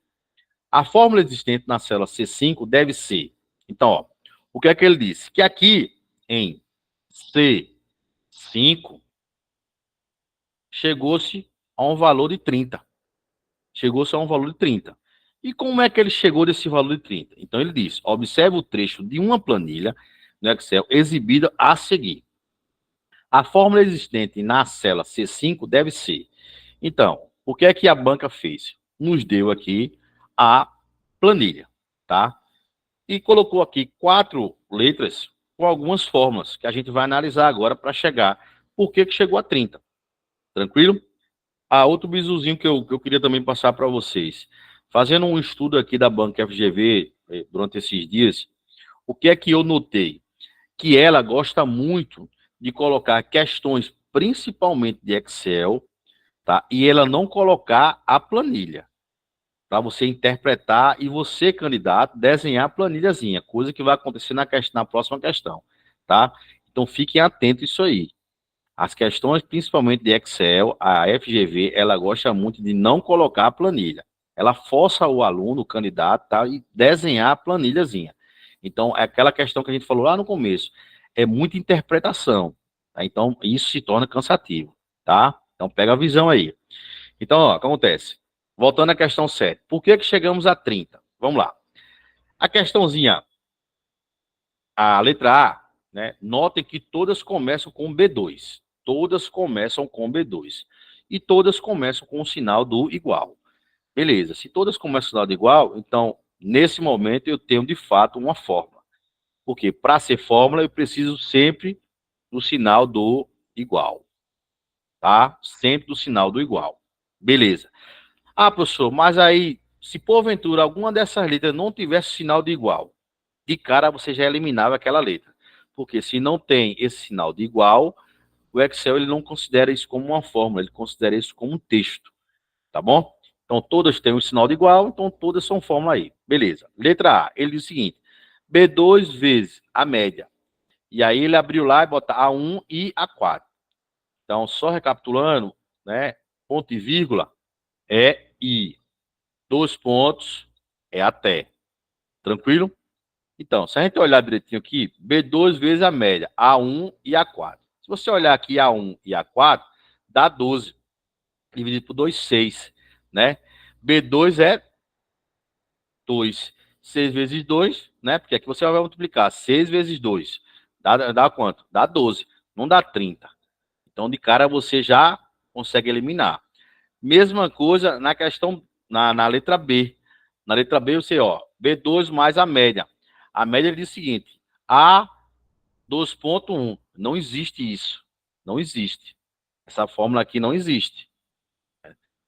A fórmula existente na célula C5 deve ser... Então, ó, o que é que ele diz? Que aqui, em C5, chegou-se a um valor de 30. Chegou-se a um valor de 30. E como é que ele chegou desse valor de 30? Então, ele diz, observe o trecho de uma planilha no Excel exibida a seguir. A fórmula existente na célula C5 deve ser... Então, o que é que a banca fez? Nos deu aqui a planilha, tá? E colocou aqui 4 letras com algumas fórmulas que a gente vai analisar agora para chegar. Por que chegou a 30? Tranquilo? Outro bisuzinho que eu queria também passar para vocês. Fazendo um estudo aqui da banca FGV durante esses dias, o que é que eu notei? Que ela gosta muito de colocar questões, principalmente de Excel, tá? E ela não colocar a planilha, para você interpretar e você, candidato, desenhar a planilhazinha, coisa que vai acontecer na próxima questão, tá? Então, fiquem atentos a isso aí. As questões, principalmente de Excel, a FGV, ela gosta muito de não colocar a planilha. Ela força o aluno, o candidato, tá, e desenhar a planilhazinha. Então, é aquela questão que a gente falou lá no começo. É muita interpretação. Tá? Então, isso se torna cansativo. Tá? Então, pega a visão aí. Então, ó, o que acontece? Voltando à questão 7. Por que chegamos a 30? Vamos lá. A questãozinha, a letra A, né? Notem que todas começam com B2. Todas começam com B2. E todas começam com o sinal do igual. Beleza. Se todas começam com o sinal do igual, então, nesse momento, eu tenho, de fato, uma fórmula. Porque, para ser fórmula, eu preciso sempre do sinal do igual. Tá? Sempre do sinal do igual. Beleza. Ah, professor, mas aí, se porventura alguma dessas letras não tivesse sinal de igual, de cara você já eliminava aquela letra. Porque se não tem esse sinal de igual, o Excel ele não considera isso como uma fórmula, ele considera isso como um texto. Tá bom? Então, todas têm um sinal de igual, então todas são fórmula aí. Beleza. Letra A, ele diz o seguinte, B2 vezes a média. E aí ele abriu lá e bota A1 e A4. Então, só recapitulando, né? Ponto e vírgula é I. 2 pontos é até. Tranquilo? Então, se a gente olhar direitinho aqui, B2 vezes a média, A1 e A4. Se você olhar aqui A1 e A4, dá 12. Dividido por 2, 6. Né? B2 é 2. 6 vezes 2, né? Porque aqui você vai multiplicar 6 vezes 2. Dá quanto? Dá 12. Não dá 30. Então, de cara, você já consegue eliminar. Mesma coisa na questão, na letra B. Na letra B, você, ó, B2 mais a média. A média diz o seguinte, A 2.1. Não existe isso. Não existe. Essa fórmula aqui não existe.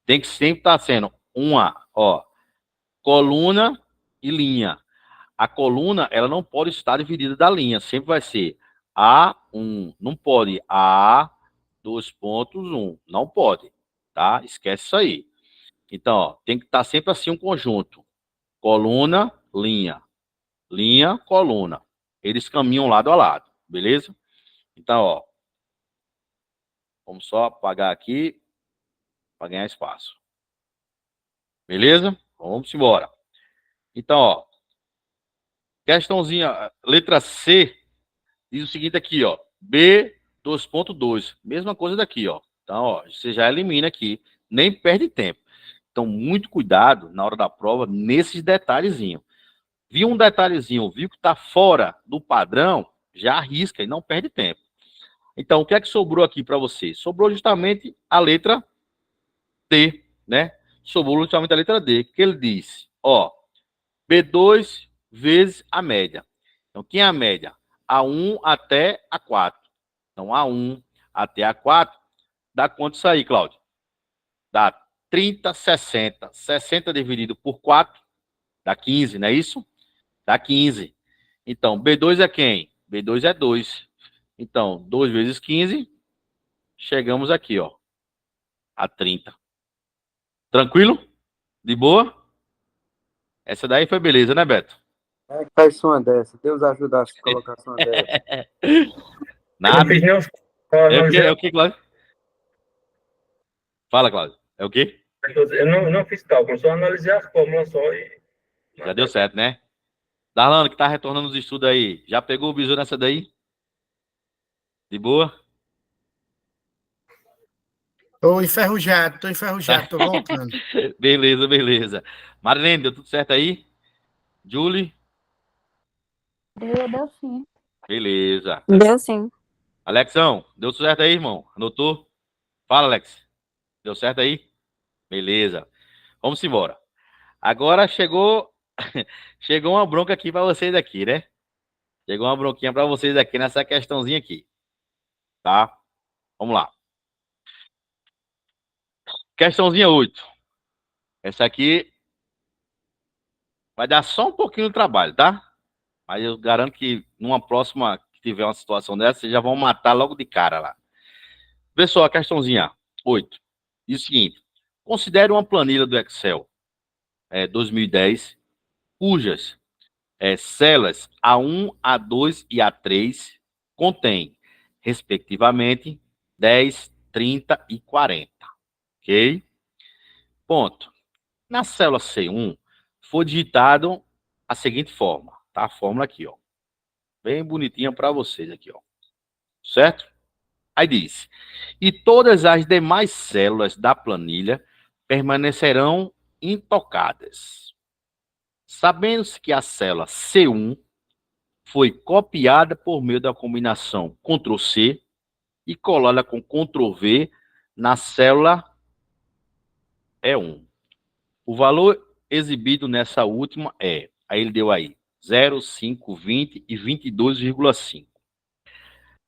Tem que sempre estar sendo uma, ó, coluna e linha. A coluna, ela não pode estar dividida da linha. Sempre vai ser A1. Não pode A 2.1. Não pode. Tá? Esquece isso aí. Então, ó, tem que estar sempre assim um conjunto. Coluna, linha. Linha, coluna. Eles caminham lado a lado. Beleza? Então, ó. Vamos só apagar aqui para ganhar espaço. Beleza? Vamos embora. Então, ó. Questãozinha, letra C, diz o seguinte aqui, ó. B 2.2. Mesma coisa daqui, ó. Então, ó, você já elimina aqui. Nem perde tempo. Então, muito cuidado na hora da prova nesses detalhezinhos. Viu um detalhezinho, viu que está fora do padrão, já arrisca e não perde tempo. Então, o que é que sobrou aqui para você? Sobrou justamente a letra D, né? Sobrou justamente a letra D, que ele diz, ó, B2 vezes a média. Então, quem é a média? A1 até A4. Então, A1 até A4, dá quanto isso aí, Cláudio? Dá 30, 60. 60 dividido por 4, dá 15, não é isso? Dá 15. Então, B2 é quem? B2 é 2. Então, 2 vezes 15, chegamos aqui, ó, a 30. Tranquilo? De boa? Essa daí foi beleza, né, Beto? É que faz uma dessa. Deus ajudasse a colocar uma dessa. Nada. É o que, Cláudio? Fala, Cláudio. É o quê? Eu não fiz cálculo, só analisei as fórmulas só e... Já deu certo, né? Darlano, que tá retornando os estudos aí, já pegou o bizu nessa daí? De boa? Tô enferrujado, tô voltando. Beleza, beleza. Marilene, deu tudo certo aí? Julie? Deu sim. Beleza. Deu sim. Alexão, deu tudo certo aí, irmão? Anotou? Fala, Alex. Deu certo aí? Beleza. Vamos embora. Agora chegou uma bronca aqui para vocês aqui, né? Chegou uma bronquinha para vocês aqui nessa questãozinha aqui. Tá? Vamos lá. Questãozinha 8. Essa aqui vai dar só um pouquinho de trabalho, tá? Mas eu garanto que numa próxima tiver uma situação dessa, vocês já vão matar logo de cara lá. Pessoal, a questãozinha 8. Diz o seguinte: considere uma planilha do Excel 2010, cujas células A1, A2 e A3 contém, respectivamente, 10, 30 e 40. Ok? Ponto. Na célula C1, foi digitado a seguinte forma, tá? A fórmula aqui, ó. Bem bonitinha para vocês aqui, ó. Certo? Aí diz: e todas as demais células da planilha permanecerão intocadas. Sabendo-se que a célula C1 foi copiada por meio da combinação Ctrl+C e colada com Ctrl+V na célula E1. O valor exibido nessa última aí ele deu aí 0, 5, 20 e 22,5.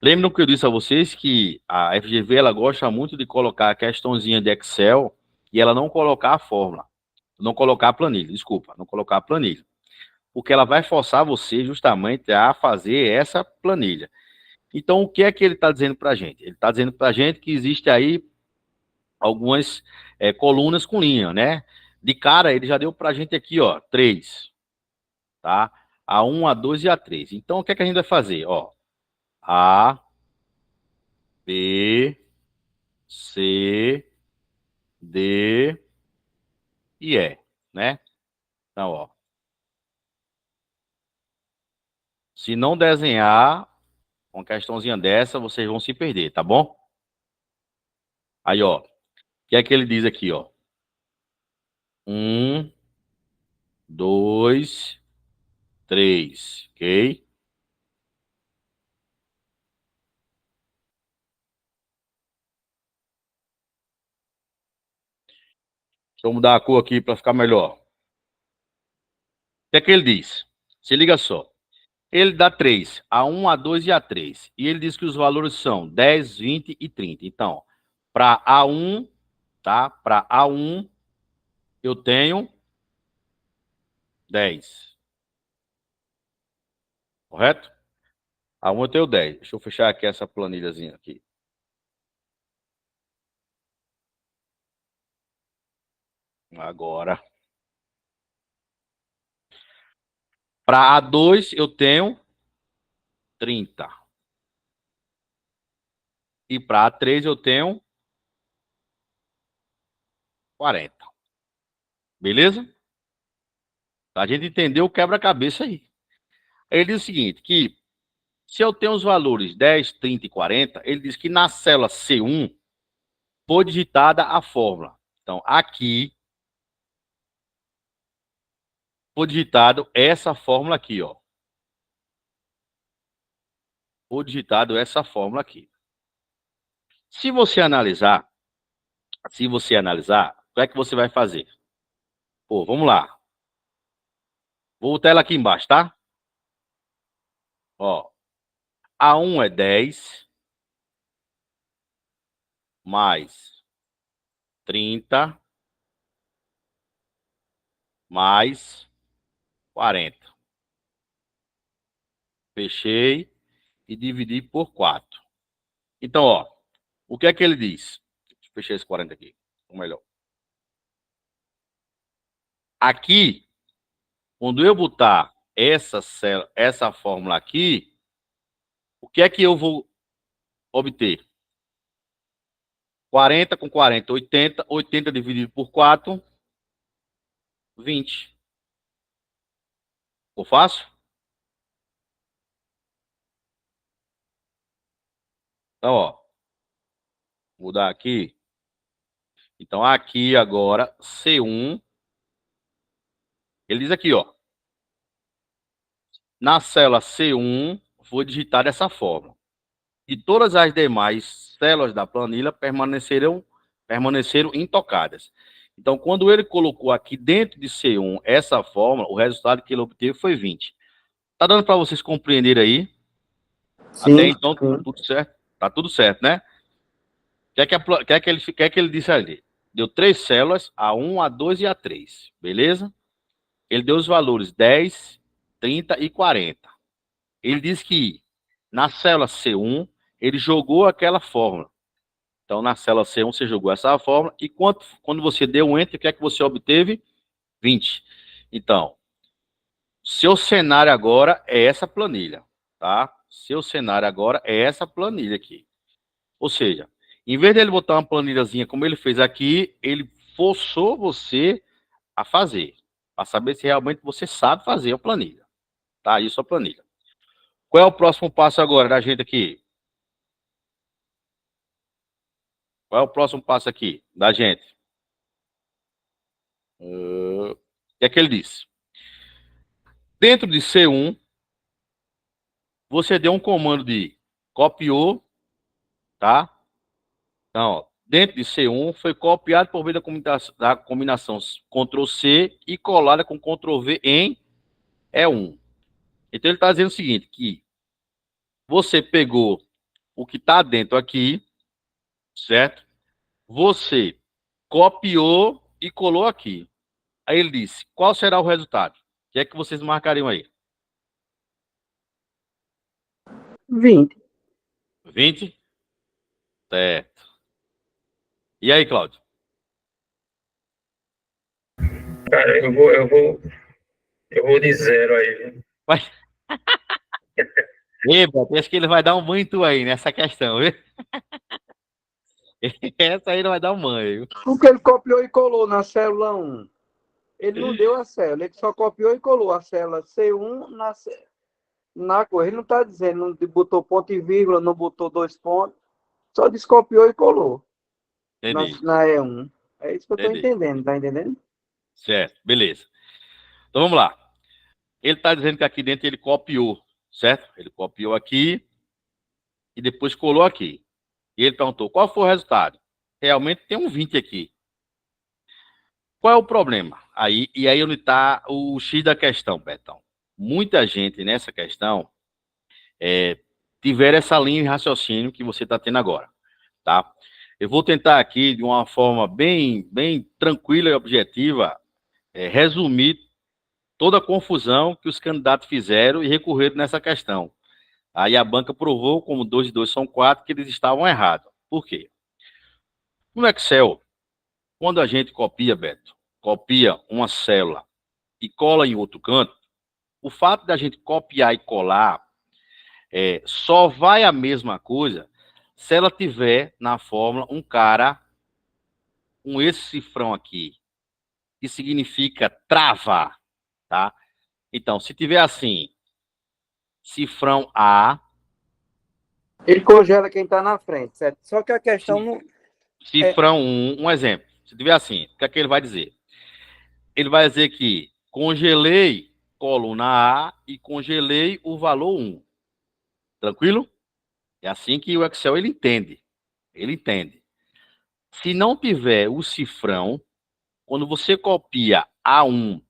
Lembram que eu disse a vocês que a FGV ela gosta muito de colocar a questãozinha de Excel e ela não colocar a fórmula, não colocar a planilha, desculpa, não colocar a planilha. Porque ela vai forçar você justamente a fazer essa planilha. Então, o que é que ele está dizendo para a gente? Ele está dizendo para a gente que existe aí algumas colunas com linha, né? De cara, ele já deu para a gente aqui, ó, 3, tá? A1, A2 e A3. Então, o que é que a gente vai fazer? Ó, A, B, C, D e E, né? Então, ó. Se não desenhar uma questãozinha dessa, vocês vão se perder, tá bom? Aí, ó. O que é que ele diz aqui, ó? 1, 2, 3, ok? Deixa eu mudar a cor aqui para ficar melhor. O que é que ele diz? Se liga só. Ele dá 3, A1, A2 e A3. E ele diz que os valores são 10, 20 e 30. Então, para A1, tá? Para A1, eu tenho 10. Correto? A1 eu tenho 10. Deixa eu fechar aqui essa planilhazinha aqui. Agora. Para A2 eu tenho 30. E para A3 eu tenho 40. Beleza? A gente entendeu o quebra-cabeça aí. Ele diz o seguinte, que se eu tenho os valores 10, 30 e 40, ele diz que na célula C1 foi digitada a fórmula. Então, aqui foi digitado essa fórmula aqui, ó. Foi digitado essa fórmula aqui. Se você analisar, o que é que você vai fazer? Pô, vamos lá. Vou botar ela aqui embaixo, tá? Ó, A1 é 10, mais 30, mais 40. Fechei e dividi por 4. Então, ó, o que é que ele diz? Deixa eu fechar esse 40 aqui, ou melhor. Aqui, quando eu botar essa fórmula aqui, o que é que eu vou obter? 40 com 40, 80. 80 dividido por 4, 20. Ficou fácil? Então, ó, vou mudar aqui. Então, aqui agora, C1, ele diz aqui, ó. Na célula C1, foi digitada essa fórmula. E todas as demais células da planilha permaneceram intocadas. Então, quando ele colocou aqui dentro de C1 essa fórmula, o resultado que ele obteve foi 20. Tá dando para vocês compreenderem aí? Sim, até então, sim. tudo certo? Tá tudo certo, né? O que é que ele disse ali? Deu 3 células, A1, A2 e A3. Beleza? Ele deu os valores 10, 30 e 40. Ele diz que Na célula C1, ele jogou aquela fórmula. Então, na célula C1, você jogou essa fórmula, e quando você deu um Enter, o que é que você obteve? 20. Então, seu cenário agora é essa planilha, tá? Seu cenário agora é essa planilha aqui. Ou seja, em vez dele botar uma planilhazinha como ele fez aqui, ele forçou você a fazer, para saber se realmente você sabe fazer a planilha. Tá aí sua planilha. Qual é o próximo passo agora da gente aqui? Qual é o próximo passo aqui da gente? O que é que ele disse? Dentro de C1, você deu um comando de copiou, tá? Então, ó, dentro de C1 foi copiado por meio da combinação Ctrl+C e colada com Ctrl+V em E1. Então, ele está dizendo o seguinte, que você pegou o que está dentro aqui, certo? Você copiou e colou aqui. Aí ele disse, qual será o resultado? O que é que vocês marcariam aí? 20. 20? Certo. E aí, Cláudio? Cara, eu vou de 0 aí, viu? Vai. Beto, acho que ele vai dar um banho em tu aí nessa questão, viu? Essa aí não vai dar um banho, viu? Porque ele copiou e colou na célula 1. Ele não deu a célula, ele só copiou e colou a célula C1 na coisa. Ele não está dizendo, não botou ponto e vírgula, não botou 2 pontos, só descopiou e colou Entendi. na E1. É isso que eu estou Entendi. entendendo, tá entendendo? Certo, beleza. Então vamos lá. Ele está dizendo que aqui dentro ele copiou, certo? Ele copiou aqui e depois colou aqui. E ele perguntou, qual foi o resultado? Realmente tem um 20 aqui. Qual é o problema? Aí onde está o X da questão, Betão. Muita gente nessa questão tiver essa linha de raciocínio que você está tendo agora, tá? Eu vou tentar aqui, de uma forma bem tranquila e objetiva, resumir toda a confusão que os candidatos fizeram e recorreram nessa questão. Aí a banca provou, como 2 e 2 são 4, que eles estavam errados. Por quê? No Excel, quando a gente copia, Beto, copia uma célula e cola em outro canto, o fato da gente copiar e colar só vai a mesma coisa se ela tiver na fórmula um cara com esse cifrão aqui, que significa travar, tá? Então, se tiver assim, cifrão A... Ele congela quem está na frente, certo? Só que a questão não... Cifrão 1, um exemplo. Se tiver assim, o que é que ele vai dizer? Ele vai dizer que congelei coluna A e congelei o valor 1. Tranquilo? É assim que o Excel ele entende. Ele entende. Se não tiver o cifrão, quando você copia A1,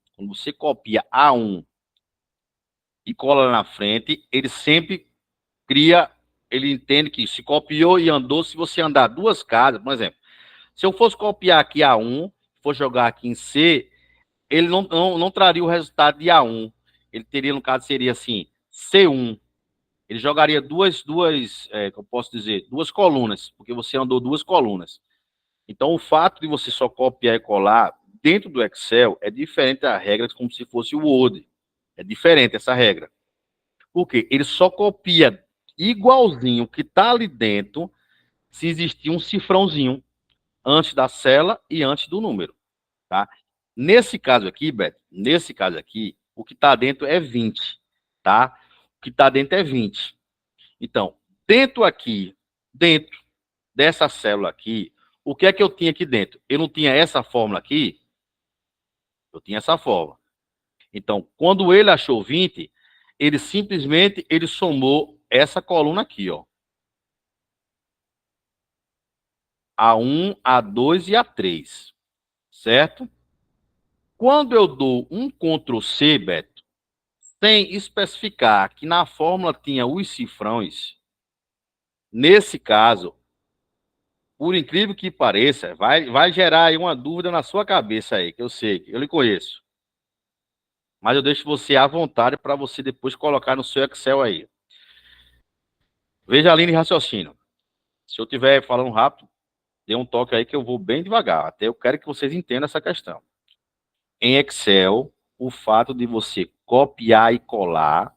e cola na frente, ele sempre cria, ele entende que se copiou e andou, se você andar 2 casas, por exemplo, se eu fosse copiar aqui A1, for jogar aqui em C, ele não traria o resultado de A1. Ele teria, no caso, seria assim, C1. Ele jogaria duas que eu posso dizer, 2 colunas, porque você andou 2 colunas. Então, o fato de você só copiar e colar dentro do Excel é diferente da regra como se fosse o Word. É diferente essa regra. Por quê? Ele só copia igualzinho o que está ali dentro se existir um cifrãozinho antes da célula e antes do número, tá? Nesse caso aqui, Beto, o que está dentro é 20, tá? O que está dentro é 20. Então, dentro dessa célula aqui, o que é que eu tinha aqui dentro? Eu não tinha essa fórmula aqui? Eu tinha essa fórmula. Então, quando ele achou 20, ele simplesmente somou essa coluna aqui, ó. A1, A2 e A3, certo? Quando eu dou um Ctrl C, Beto, sem especificar que na fórmula tinha os cifrões, nesse caso, por incrível que pareça, vai gerar aí uma dúvida na sua cabeça aí, que eu sei, que eu lhe conheço. Mas eu deixo você à vontade para você depois colocar no seu Excel aí. Veja a linha de raciocínio. Se eu estiver falando rápido, dê um toque aí que eu vou bem devagar. Até eu quero que vocês entendam essa questão. Em Excel, o fato de você copiar e colar,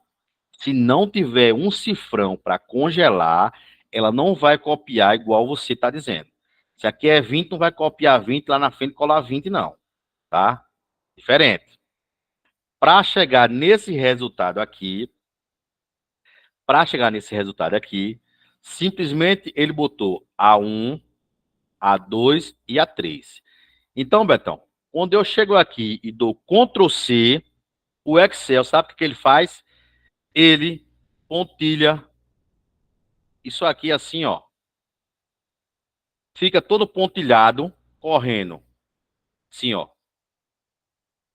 se não tiver um cifrão para congelar, ela não vai copiar igual você está dizendo. Se aqui é 20, não vai copiar 20 lá na frente e colar 20, não. Tá? Diferente. Para chegar nesse resultado aqui, simplesmente ele botou A1, A2 e A3. Então, Betão, quando eu chego aqui e dou Ctrl C, o Excel, sabe o que ele faz? Ele pontilha isso aqui assim, ó. Fica todo pontilhado, correndo. Assim, ó.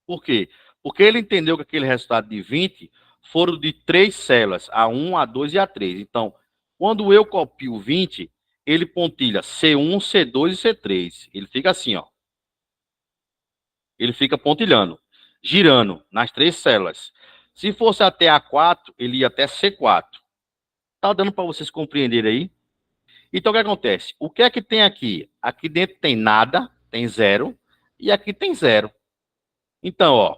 Por quê? Porque ele entendeu que aquele resultado de 20 foram de 3 células, A1, A2 e A3. Então, quando eu copio 20, ele pontilha C1, C2 e C3. Ele fica assim, ó. Ele fica pontilhando, girando nas 3 células. Se fosse até A4, ele ia até C4. Tá dando para vocês compreenderem aí? Então, o que acontece? O que é que tem aqui? Aqui dentro tem nada, tem 0, e aqui tem 0. Então, ó,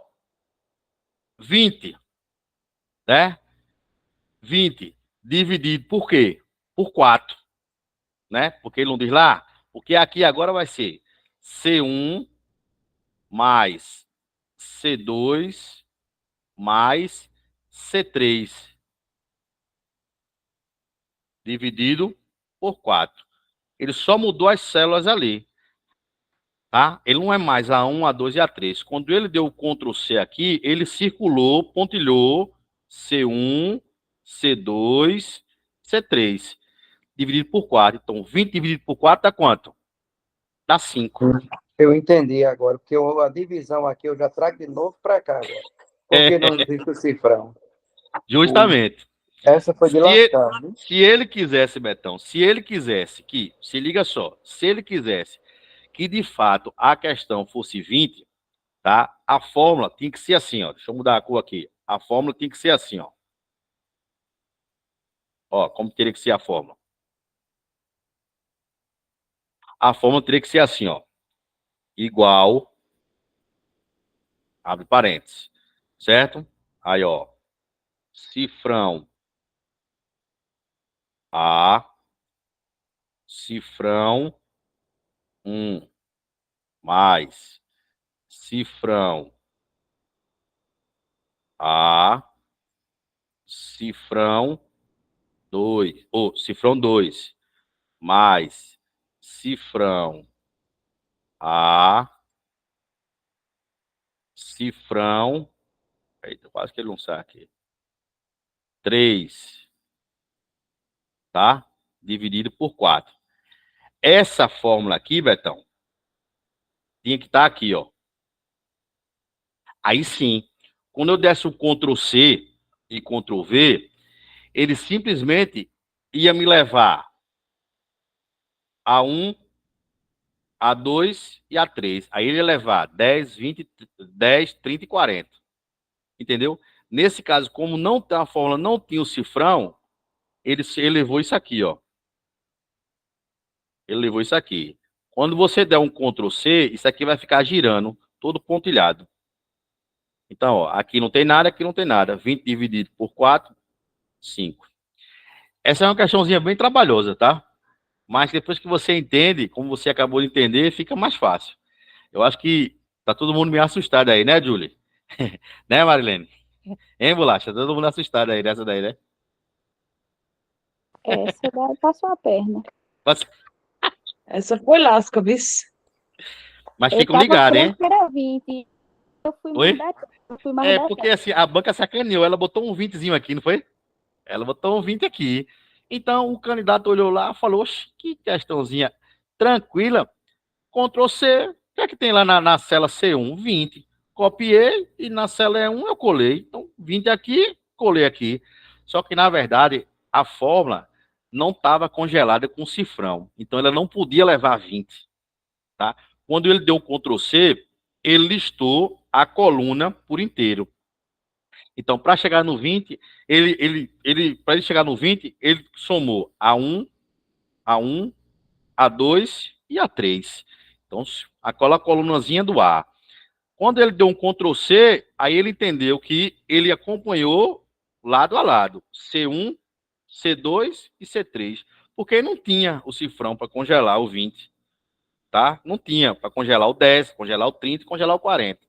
20, né? 20 dividido por quê? Por 4, né? Porque ele não diz lá? Porque aqui agora vai ser C1 mais C2 mais C3 dividido por 4. Ele só mudou as células ali, tá? Ele não é mais A1, A2 e A3. Quando ele deu o Ctrl C aqui, ele circulou, pontilhou C1, C2, C3 dividido por 4. Então, 20 dividido por 4 dá quanto? Dá 5. Eu entendi agora, porque a divisão aqui eu já trago de novo para cá agora. Porque não existe o cifrão. Justamente. Essa foi de lascar. Se ele quisesse, Betão, se ele quisesse que, se liga só, se ele quisesse que de fato a questão fosse 20, tá? A fórmula tinha que ser assim, ó. Deixa eu mudar a cor aqui. A fórmula tinha que ser assim, ó. Ó, como teria que ser a fórmula? A fórmula teria que ser assim, ó. Igual, abre parênteses, certo? Aí, ó, cifrão A, cifrão 1, mais cifrão A, cifrão 2, ou cifrão 2, mais cifrão A, cifrão, eita, quase que ele não sai aqui, 3, tá? Dividido por 4. Essa fórmula aqui, Betão, tinha que estar aqui, ó. Aí sim, quando eu desse o Ctrl C e Ctrl V, ele simplesmente ia me levar a 1, a 2 e a 3. Aí ele ia levar 10, 20, 10, 30 e 40. Entendeu? Nesse caso, como não tem a fórmula, não tinha o cifrão, ele levou isso aqui, ó. Ele levou isso aqui. Quando você der um Ctrl C, isso aqui vai ficar girando, todo pontilhado. Então, ó, aqui não tem nada, aqui não tem nada. 20 dividido por 4, 5. Essa é uma questãozinha bem trabalhosa, tá? Mas depois que você entende, como você acabou de entender, fica mais fácil. Eu acho que tá todo mundo meio assustado aí, né, Julie? Né, Marilene? Hein, Bolacha? Todo mundo assustado aí nessa daí, né? Essa daí passou a perna. Essa foi lasca, viu? Mas ficam ligados, hein? Era 20. Eu fui mais porque assim, a banca sacaneou, ela botou um 20zinho aqui, não foi? Ela botou um 20 aqui. Então, o candidato olhou lá e falou, oxe, que questãozinha tranquila. Ctrl C, o que é que tem lá na cela C1? 20. Copiei e na cela E1 eu colei. Então, 20 aqui, colei aqui. Só que, na verdade, a fórmula não estava congelada com cifrão. Então, ela não podia levar 20. Tá? Quando ele deu Ctrl C, ele listou a coluna por inteiro. Então, para chegar no 20, para ele chegar no 20, ele somou A1, A1, A2 e A3. Então, aquela colunazinha do A. Quando ele deu um Ctrl C, aí ele entendeu que ele acompanhou lado a lado, C1, C2 e C3, porque não tinha o cifrão para congelar o 20, tá? Não tinha para congelar o 10, congelar o 30 e congelar o 40.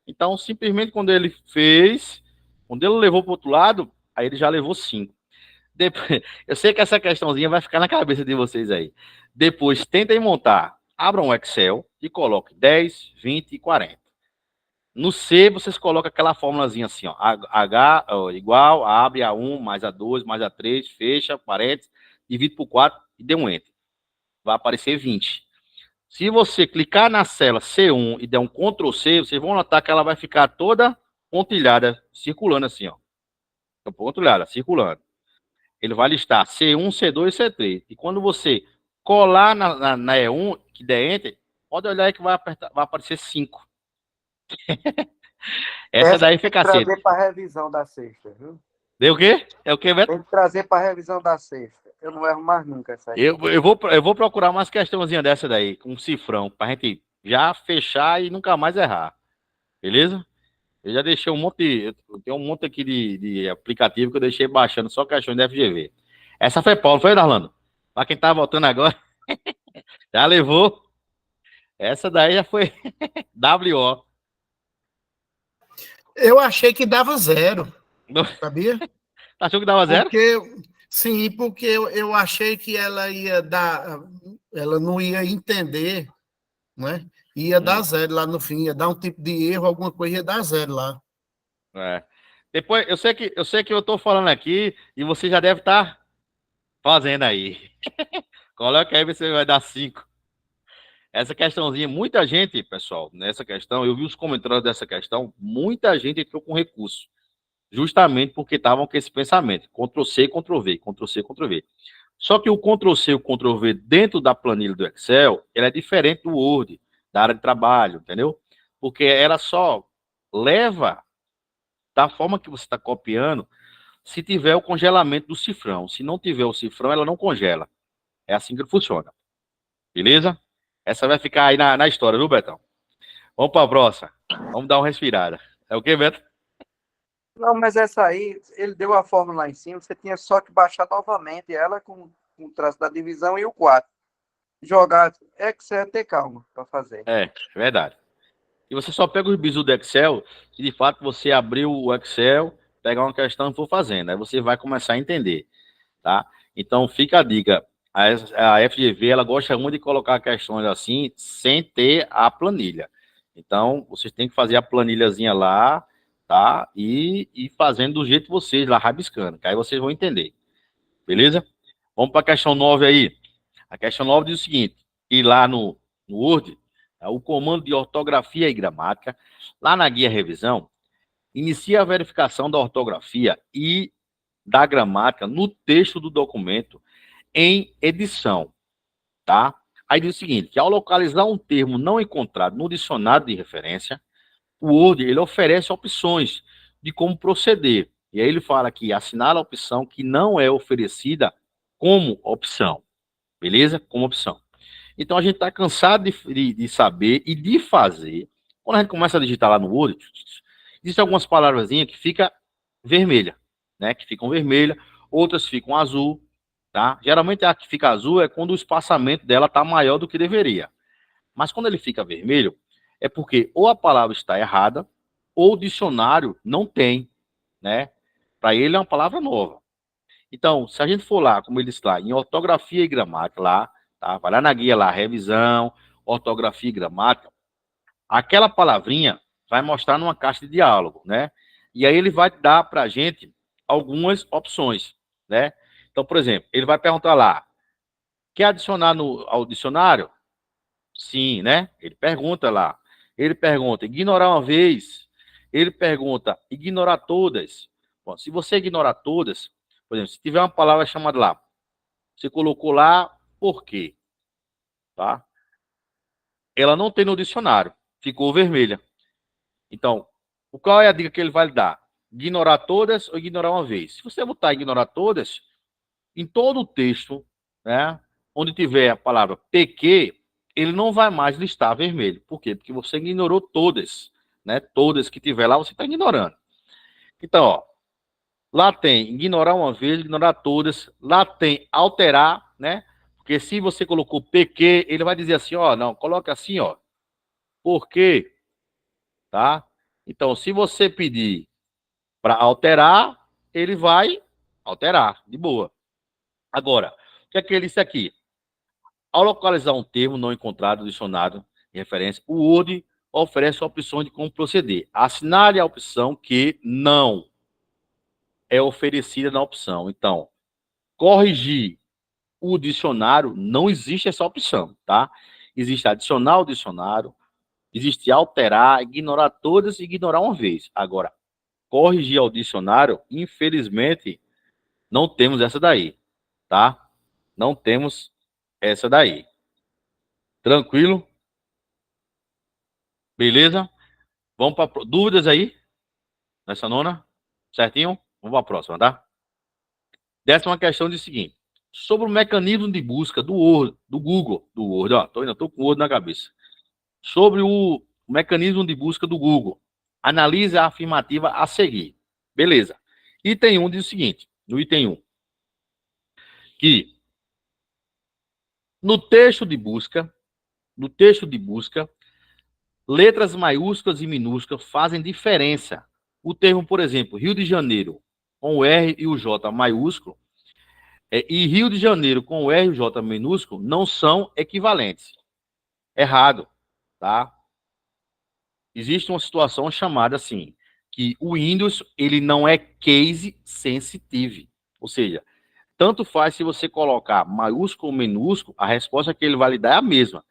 Então, simplesmente quando ele fez, quando ele levou para o outro lado, aí ele já levou 5. Depois, eu sei que essa questãozinha vai ficar na cabeça de vocês aí. Depois, tentem montar. Abram um Excel e coloquem 10, 20 e 40. No C, vocês colocam aquela formulazinha assim, ó. H igual, abre A1 mais A2 mais A3, fecha, parênteses, divide por 4 e dê um Enter. Vai aparecer 20. Se você clicar na cela C1 e der um Ctrl C, vocês vão notar que ela vai ficar toda pontilhada, circulando assim, ó. Pontilhada, circulando. Ele vai listar C1, C2 e C3. E quando você colar na E1, que der Enter, pode olhar aí que vai aparecer 5. Essa daí fica assim. Tem que cedo. trazer para revisão da sexta, viu? Deu o quê? É o quê, Beto? Tem que trazer para revisão da sexta. Eu não erro mais nunca essa aí. Eu vou procurar umas questãozinhas dessa daí, com um cifrão, pra gente já fechar e nunca mais errar. Beleza? Eu já deixei um monte, eu tenho um monte aqui de aplicativo que eu deixei baixando só questões da FGV. Essa foi Paulo, foi, Darlando? Pra quem tá voltando agora, já levou. Essa daí já foi WO. Eu achei que dava 0, sabia? Achou que dava 0? Sim, porque eu achei que ela ia dar, ela não ia entender, né? Ia dar 0 lá no fim, ia dar um tipo de erro, alguma coisa ia dar 0 lá. É. Depois, eu sei que eu tô falando aqui e você já deve estar fazendo aí. Coloca aí, você vai dar 5. Essa questãozinha, muita gente, pessoal, nessa questão, eu vi os comentários dessa questão, muita gente entrou com recurso, justamente porque estavam com esse pensamento, Ctrl+C, Ctrl+V, Ctrl+C, Ctrl+V. Só que o Ctrl+C e o Ctrl+V dentro da planilha do Excel, ele é diferente do Word, da área de trabalho, entendeu? Porque ela só leva da forma que você está copiando, se tiver o congelamento do cifrão. Se não tiver o cifrão, ela não congela. É assim que funciona. Beleza? Essa vai ficar aí na história, viu, Betão? Vamos para a próxima. Vamos dar uma respirada. É o que, Beto? Não, mas essa aí, ele deu a fórmula lá em cima, você tinha só que baixar novamente ela com o traço da divisão e o 4. Jogar Excel, ter calma para fazer. É verdade. E você só pega os bisus do Excel se de fato você abriu o Excel, pegar uma questão e for fazendo. Aí você vai começar a entender, tá? Então fica a dica. A FGV, ela gosta muito de colocar questões assim, sem ter a planilha. Então, vocês têm que fazer a planilhazinha lá, tá? E fazendo do jeito que vocês lá, rabiscando, que aí vocês vão entender. Beleza? Vamos para a questão 9 aí. A questão 9 diz o seguinte, e lá no Word, o comando de ortografia e gramática, lá na guia revisão, inicia a verificação da ortografia e da gramática no texto do documento em edição, tá? Aí diz o seguinte, que ao localizar um termo não encontrado no dicionário de referência, o Word, ele oferece opções de como proceder. E aí ele fala que assinala a opção que não é oferecida como opção, beleza? Como opção. Então a gente está cansado de saber e de fazer. Quando a gente começa a digitar lá no Word, existem algumas palavrazinhas que ficam vermelhas, né? Que ficam vermelhas, outras ficam azul, tá? Geralmente a que fica azul é quando o espaçamento dela está maior do que deveria. Mas quando ele fica vermelho, é porque ou a palavra está errada, ou o dicionário não tem, né? Para ele é uma palavra nova. Então, se a gente for lá, como ele está, em ortografia e gramática lá, tá? Vai lá na guia lá, revisão, ortografia e gramática, aquela palavrinha vai mostrar numa caixa de diálogo, né? E aí ele vai dar para a gente algumas opções, né? Então, por exemplo, ele vai perguntar lá, quer adicionar ao dicionário? Sim, né? Ele pergunta lá. Ele pergunta, ignorar uma vez. Ele pergunta, ignorar todas. Bom, se você ignorar todas, por exemplo, se tiver uma palavra chamada lá, você colocou lá, por quê? Tá? Ela não tem no dicionário, ficou vermelha. Então, qual é a dica que ele vai dar? ignorar todas ou ignorar uma vez. Se você botar ignorar todas, em todo o texto, né, onde tiver a palavra PQ, ele não vai mais listar vermelho. Por quê? Porque você ignorou todas, né? Todas que tiver lá, você está ignorando. Então, ó, lá tem ignorar uma vez, ignorar todas. Lá tem alterar, né? Porque se você colocou PQ, ele vai dizer assim, ó, não, coloca assim, ó. Por quê? Tá? Então, se você pedir para alterar, ele vai alterar, de boa. Agora, o que é que ele disse aqui? Ao localizar um termo não encontrado no dicionário de referência, o Word oferece opções de como proceder. Assinale a opção que não é oferecida na opção. Então, corrigir o dicionário, não existe essa opção, tá? Existe adicionar o dicionário, existe alterar, ignorar todas e ignorar uma vez. Agora, corrigir ao dicionário, infelizmente, não temos essa daí, tá? Não temos essa daí. Tranquilo? Beleza? Vamos para dúvidas aí? Nessa nona? Certinho? Vamos para a próxima, tá? 10ª questão diz o seguinte. Sobre o mecanismo de busca do Google, ó, tô com o Word na cabeça. Sobre o mecanismo de busca do Google. Analise a afirmativa a seguir. Beleza. Item 1 diz o seguinte, no item 1, que no texto de busca, letras maiúsculas e minúsculas fazem diferença. O termo, por exemplo, Rio de Janeiro, com o R e o J maiúsculo, e Rio de Janeiro com o R e o J minúsculo, não são equivalentes. Errado, tá? Existe uma situação chamada assim, que o Windows, ele não é case sensitive. Ou seja, tanto faz se você colocar maiúsculo ou minúsculo, a resposta que ele vai lhe dar é a mesma.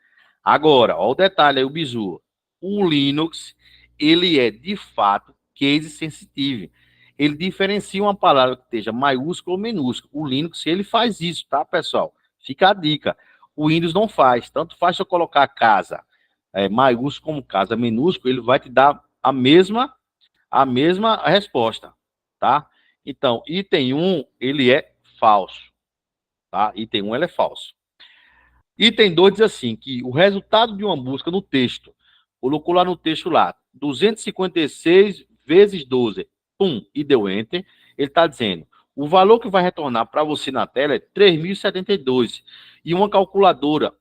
Agora, ó, o detalhe aí, o bizu. O Linux, ele é, de fato, case sensitive. Ele diferencia uma palavra que esteja maiúsculo ou minúsculo. O Linux, ele faz isso, tá, pessoal? Fica a dica. O Windows não faz. Tanto faz se eu colocar casa maiúsculo como casa minúsculo, ele vai te dar a mesma resposta, tá? Então, item 1, ele é falso, tá? Item 1, ele é falso. Item 2 diz assim, que o resultado de uma busca no texto, colocou lá no texto lá, 256 vezes 12, pum, e deu enter, ele está dizendo, o valor que vai retornar para você na tela é 3.072, e uma calculadora,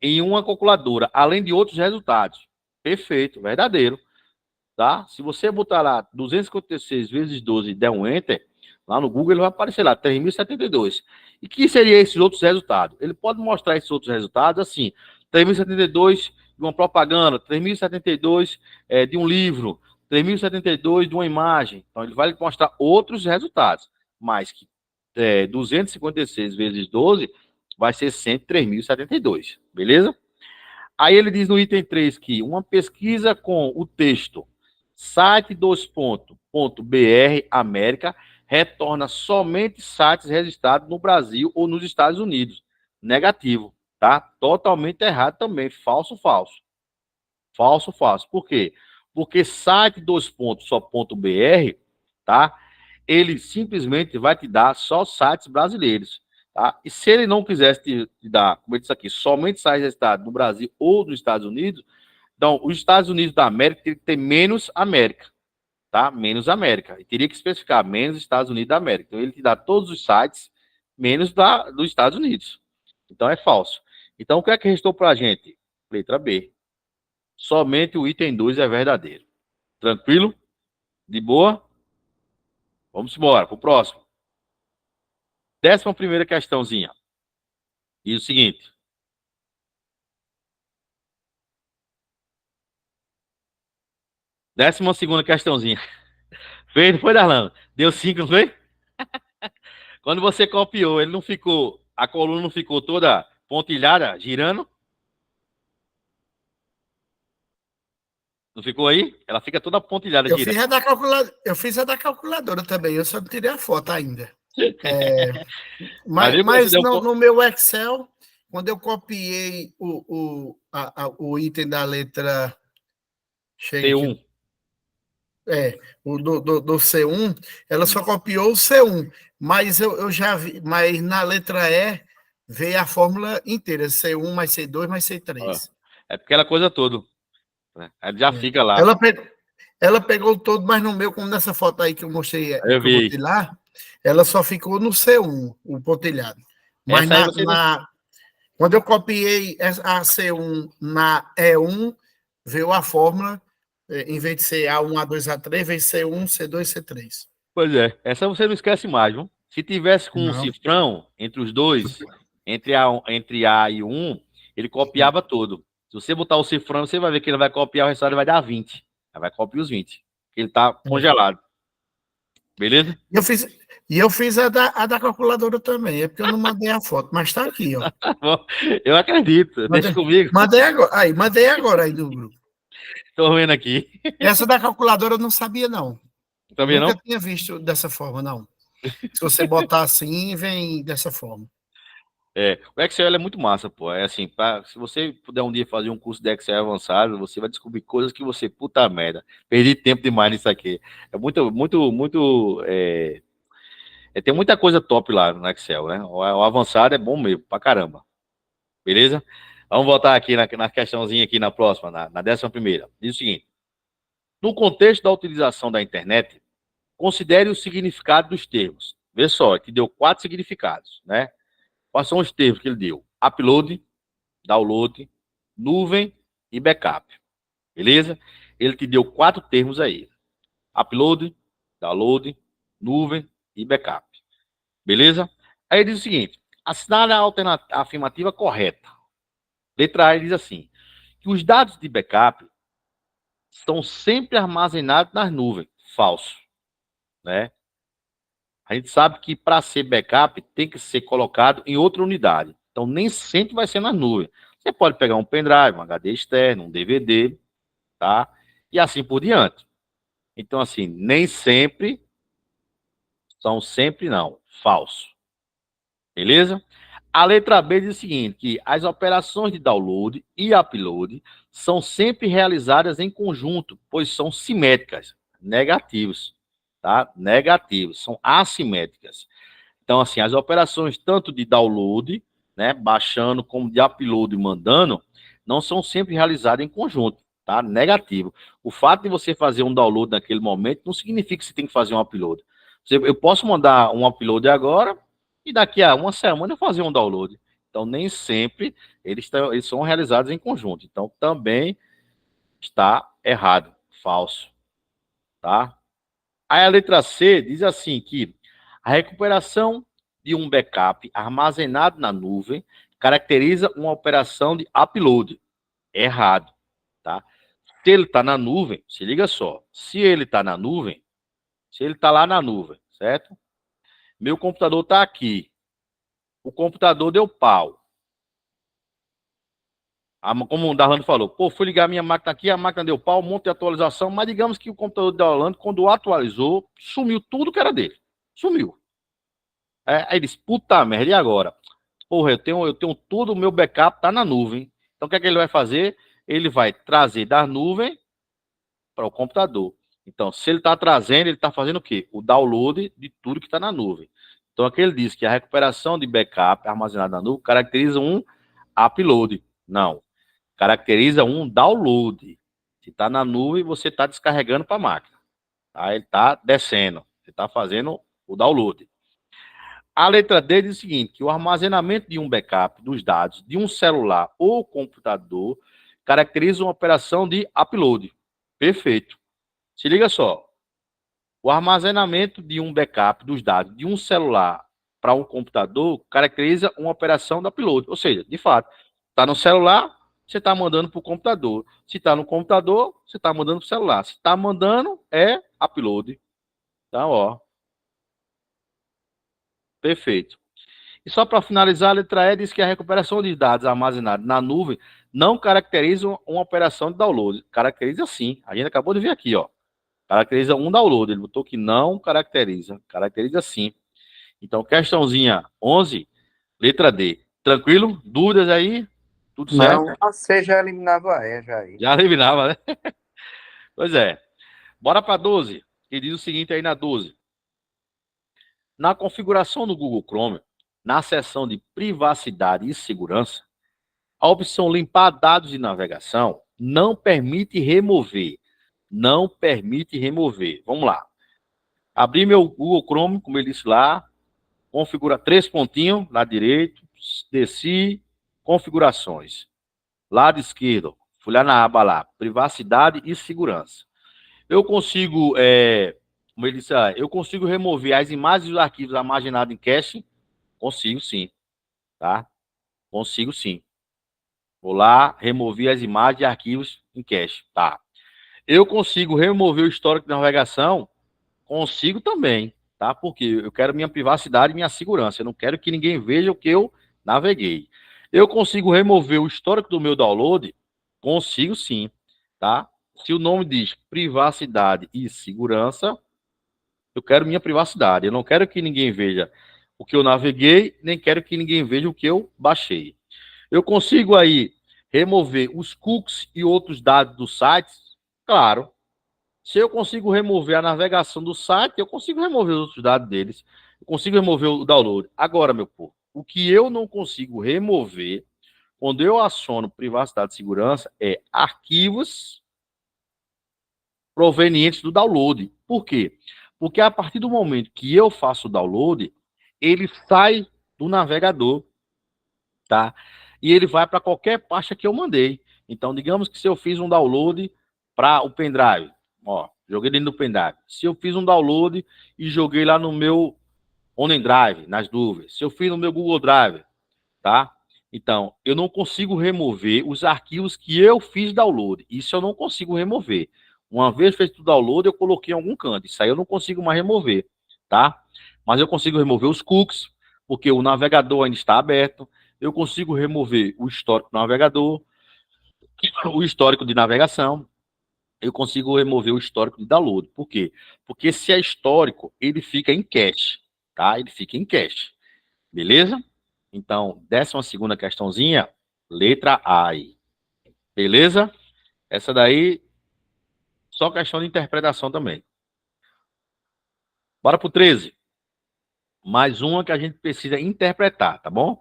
em uma calculadora, além de outros resultados. Perfeito, verdadeiro. Tá? Se você botar lá 256 vezes 12 e der um enter, lá no Google ele vai aparecer lá, 3.072. E que seriam esses outros resultados? Ele pode mostrar esses outros resultados assim, 3.072 de uma propaganda, 3.072 de um livro, 3.072 de uma imagem. Então ele vai mostrar outros resultados, mas que 256 vezes 12 vai ser sempre 3.072, beleza? Aí ele diz no item 3 que uma pesquisa com o texto site .br América retorna somente sites registrados no Brasil ou nos Estados Unidos. Negativo, tá? Totalmente errado também. Falso, falso. Falso, falso. Por quê? Porque site .br, tá? Ele simplesmente vai te dar só sites brasileiros, tá? E se ele não quisesse te dar, como eu disse aqui, somente sites registrados no Brasil ou nos Estados Unidos, então, os Estados Unidos da América teria que ter menos América, tá? Menos América. E teria que especificar menos Estados Unidos da América. Então, ele te dá todos os sites menos dos Estados Unidos. Então, é falso. Então, o que é que restou para a gente? Letra B. Somente o item 2 é verdadeiro. Tranquilo? De boa? Vamos embora para o próximo. 11ª questãozinha. Diz o seguinte. Décima segunda questãozinha. Fez, não foi, Darlan? Deu 5, não foi? Quando você copiou, ele não ficou, a coluna não ficou toda pontilhada, girando? Não ficou aí? Ela fica toda pontilhada, girando. Eu fiz a da calculadora também, eu só não tirei a foto ainda. Mas no meu Excel, quando eu copiei o item da letra... T1. do C1, ela só copiou o C1, mas eu já vi, mas na letra E veio a fórmula inteira, C1 mais C2 mais C3. É porque aquela coisa toda, né? Já fica lá. Ela pegou todo, mas no meu, como nessa foto aí que eu mostrei, eu botei lá, ela só ficou no C1, o pontilhado. Mas quando eu copiei a C1 na E1, veio a fórmula, em vez de ser A1, A2, A3, veio C1, C2, C3. Pois é, essa você não esquece mais, viu? Se tivesse com um cifrão entre os dois, entre A e 1, ele copiava todo. Se você botar o cifrão, você vai ver que ele vai copiar, o resultado vai dar 20. Ele vai copiar os 20. Ele tá congelado. Beleza? Eu fiz a da calculadora também, é porque eu não mandei a foto, mas tá aqui, ó. Bom, eu acredito, deixa comigo. Mandei agora aí no grupo. Tô vendo aqui. Essa da calculadora eu não sabia, não. Também Nunca tinha visto dessa forma, não. Se você botar assim, vem dessa forma. O Excel é muito massa, pô. É assim, se você puder um dia fazer um curso de Excel avançado, você vai descobrir coisas que você, puta merda, perdi tempo demais nisso aqui. É tem muita coisa top lá no Excel, né? O avançado é bom mesmo, pra caramba. Beleza? Vamos voltar aqui na questãozinha aqui na próxima, na 11ª. Diz o seguinte: no contexto da utilização da internet, considere o significado dos termos. Vê só, que deu 4 significados, né? Quais são os termos que ele deu? Upload, download, nuvem e backup. Beleza? Ele te deu 4 termos aí. Upload, download, nuvem e backup. Beleza? Aí ele diz o seguinte: assinale a afirmativa correta. Letra A, ele diz assim: que os dados de backup são sempre armazenados nas nuvens. Falso. Né? A gente sabe que para ser backup tem que ser colocado em outra unidade. Então, nem sempre vai ser nas nuvens. Você pode pegar um pendrive, um HD externo, um DVD, tá? E assim por diante. Então, assim, nem sempre são sempre não. Falso. Beleza? A letra B diz o seguinte, que as operações de download e upload são sempre realizadas em conjunto, pois são simétricas, negativos, tá? Negativos, são assimétricas. Então, assim, as operações tanto de download, né, baixando, como de upload, mandando, não são sempre realizadas em conjunto, tá? Negativo. O fato de você fazer um download naquele momento não significa que você tem que fazer um upload. Eu posso mandar um upload agora e daqui a uma semana eu fazer um download. Então, nem sempre eles são realizados em conjunto. Então, também está errado, falso, tá? Aí a letra C diz assim que a recuperação de um backup armazenado na nuvem caracteriza uma operação de upload. Errado, tá? Se ele está na nuvem, se liga só, se ele está na nuvem, se ele está lá na nuvem, certo? Meu computador está aqui. O computador deu pau. Como o Darlando falou, pô, fui ligar minha máquina aqui, a máquina deu pau, um monte de atualização, mas digamos que o computador do Darlando, quando atualizou, sumiu tudo que era dele. Sumiu. Aí ele disse, puta merda, e agora? Porra, eu tenho tudo, o meu backup tá na nuvem. Então o que é que ele vai fazer? Ele vai trazer da nuvem para o computador. Então, se ele está trazendo, ele está fazendo o quê? O download de tudo que está na nuvem. Então, aqui ele diz que a recuperação de backup armazenado na nuvem caracteriza um upload. Não. Caracteriza um download. Se está na nuvem, você está descarregando para a máquina. Tá? Ele está descendo. Você está fazendo o download. A letra D diz o seguinte, que o armazenamento de um backup dos dados de um celular ou computador caracteriza uma operação de upload. Perfeito. Se liga só. O armazenamento de um backup dos dados de um celular para um computador caracteriza uma operação de upload. Ou seja, de fato, está no celular, você está mandando para o computador. Se está no computador, você está mandando para o celular. Se está mandando, é upload. Então, ó. Perfeito. E só para finalizar, a letra E diz que a recuperação de dados armazenados na nuvem não caracteriza uma operação de download. Caracteriza sim. A gente acabou de ver aqui, ó. Caracteriza um download. Ele botou que não caracteriza. Caracteriza sim. Então, questãozinha 11, letra D. Tranquilo? Dúvidas aí? Tudo certo? Não, você já eliminava a E, já aí. Já eliminava, né? Pois é. Bora para 12, que diz o seguinte aí na 12. Na configuração do Google Chrome, na seção de privacidade e segurança, a opção limpar dados de navegação não permite remover. Não permite remover. Vamos lá. Abri meu Google Chrome, como ele disse lá, configura 3 pontinhos, lado direito, desci, configurações. Lado esquerdo, fui lá na aba lá, privacidade e segurança. Eu consigo, como ele disse, eu consigo remover as imagens e os arquivos armazenados em cache? Consigo sim, tá? Consigo sim. Vou lá, remover as imagens e arquivos em cache, tá? Eu consigo remover o histórico de navegação? Consigo também, tá? Porque eu quero minha privacidade e minha segurança. Eu não quero que ninguém veja o que eu naveguei. Eu consigo remover o histórico do meu download? Consigo sim, tá? Se o nome diz privacidade e segurança, eu quero minha privacidade. Eu não quero que ninguém veja o que eu naveguei, nem quero que ninguém veja o que eu baixei. Eu consigo aí remover os cookies e outros dados dos sites? Claro. Se eu consigo remover a navegação do site, eu consigo remover os outros dados deles. Eu consigo remover o download. Agora, meu povo, o que eu não consigo remover quando eu aciono privacidade e segurança é arquivos provenientes do download. Por quê? Porque a partir do momento que eu faço o download, ele sai do navegador, tá? E ele vai para qualquer pasta que eu mandei. Então, digamos que se eu fiz um download para o pendrive, ó, joguei dentro do pendrive. Se eu fiz um download e joguei lá no meu OneDrive, nas nuvens. Se eu fiz no meu Google Drive, tá? Então, eu não consigo remover os arquivos que eu fiz download. Isso eu não consigo remover. Uma vez feito o download, eu coloquei em algum canto. Isso aí eu não consigo mais remover, tá? Mas eu consigo remover os cookies, porque o navegador ainda está aberto. Eu consigo remover o histórico do navegador, o histórico de navegação. Eu consigo remover o histórico de download. Por quê? Porque se é histórico, ele fica em cache, tá? Ele fica em cache. Beleza? Então, 12ª questãozinha, letra A. Beleza? Essa daí, só questão de interpretação também. Bora pro 13. Mais uma que a gente precisa interpretar, tá bom?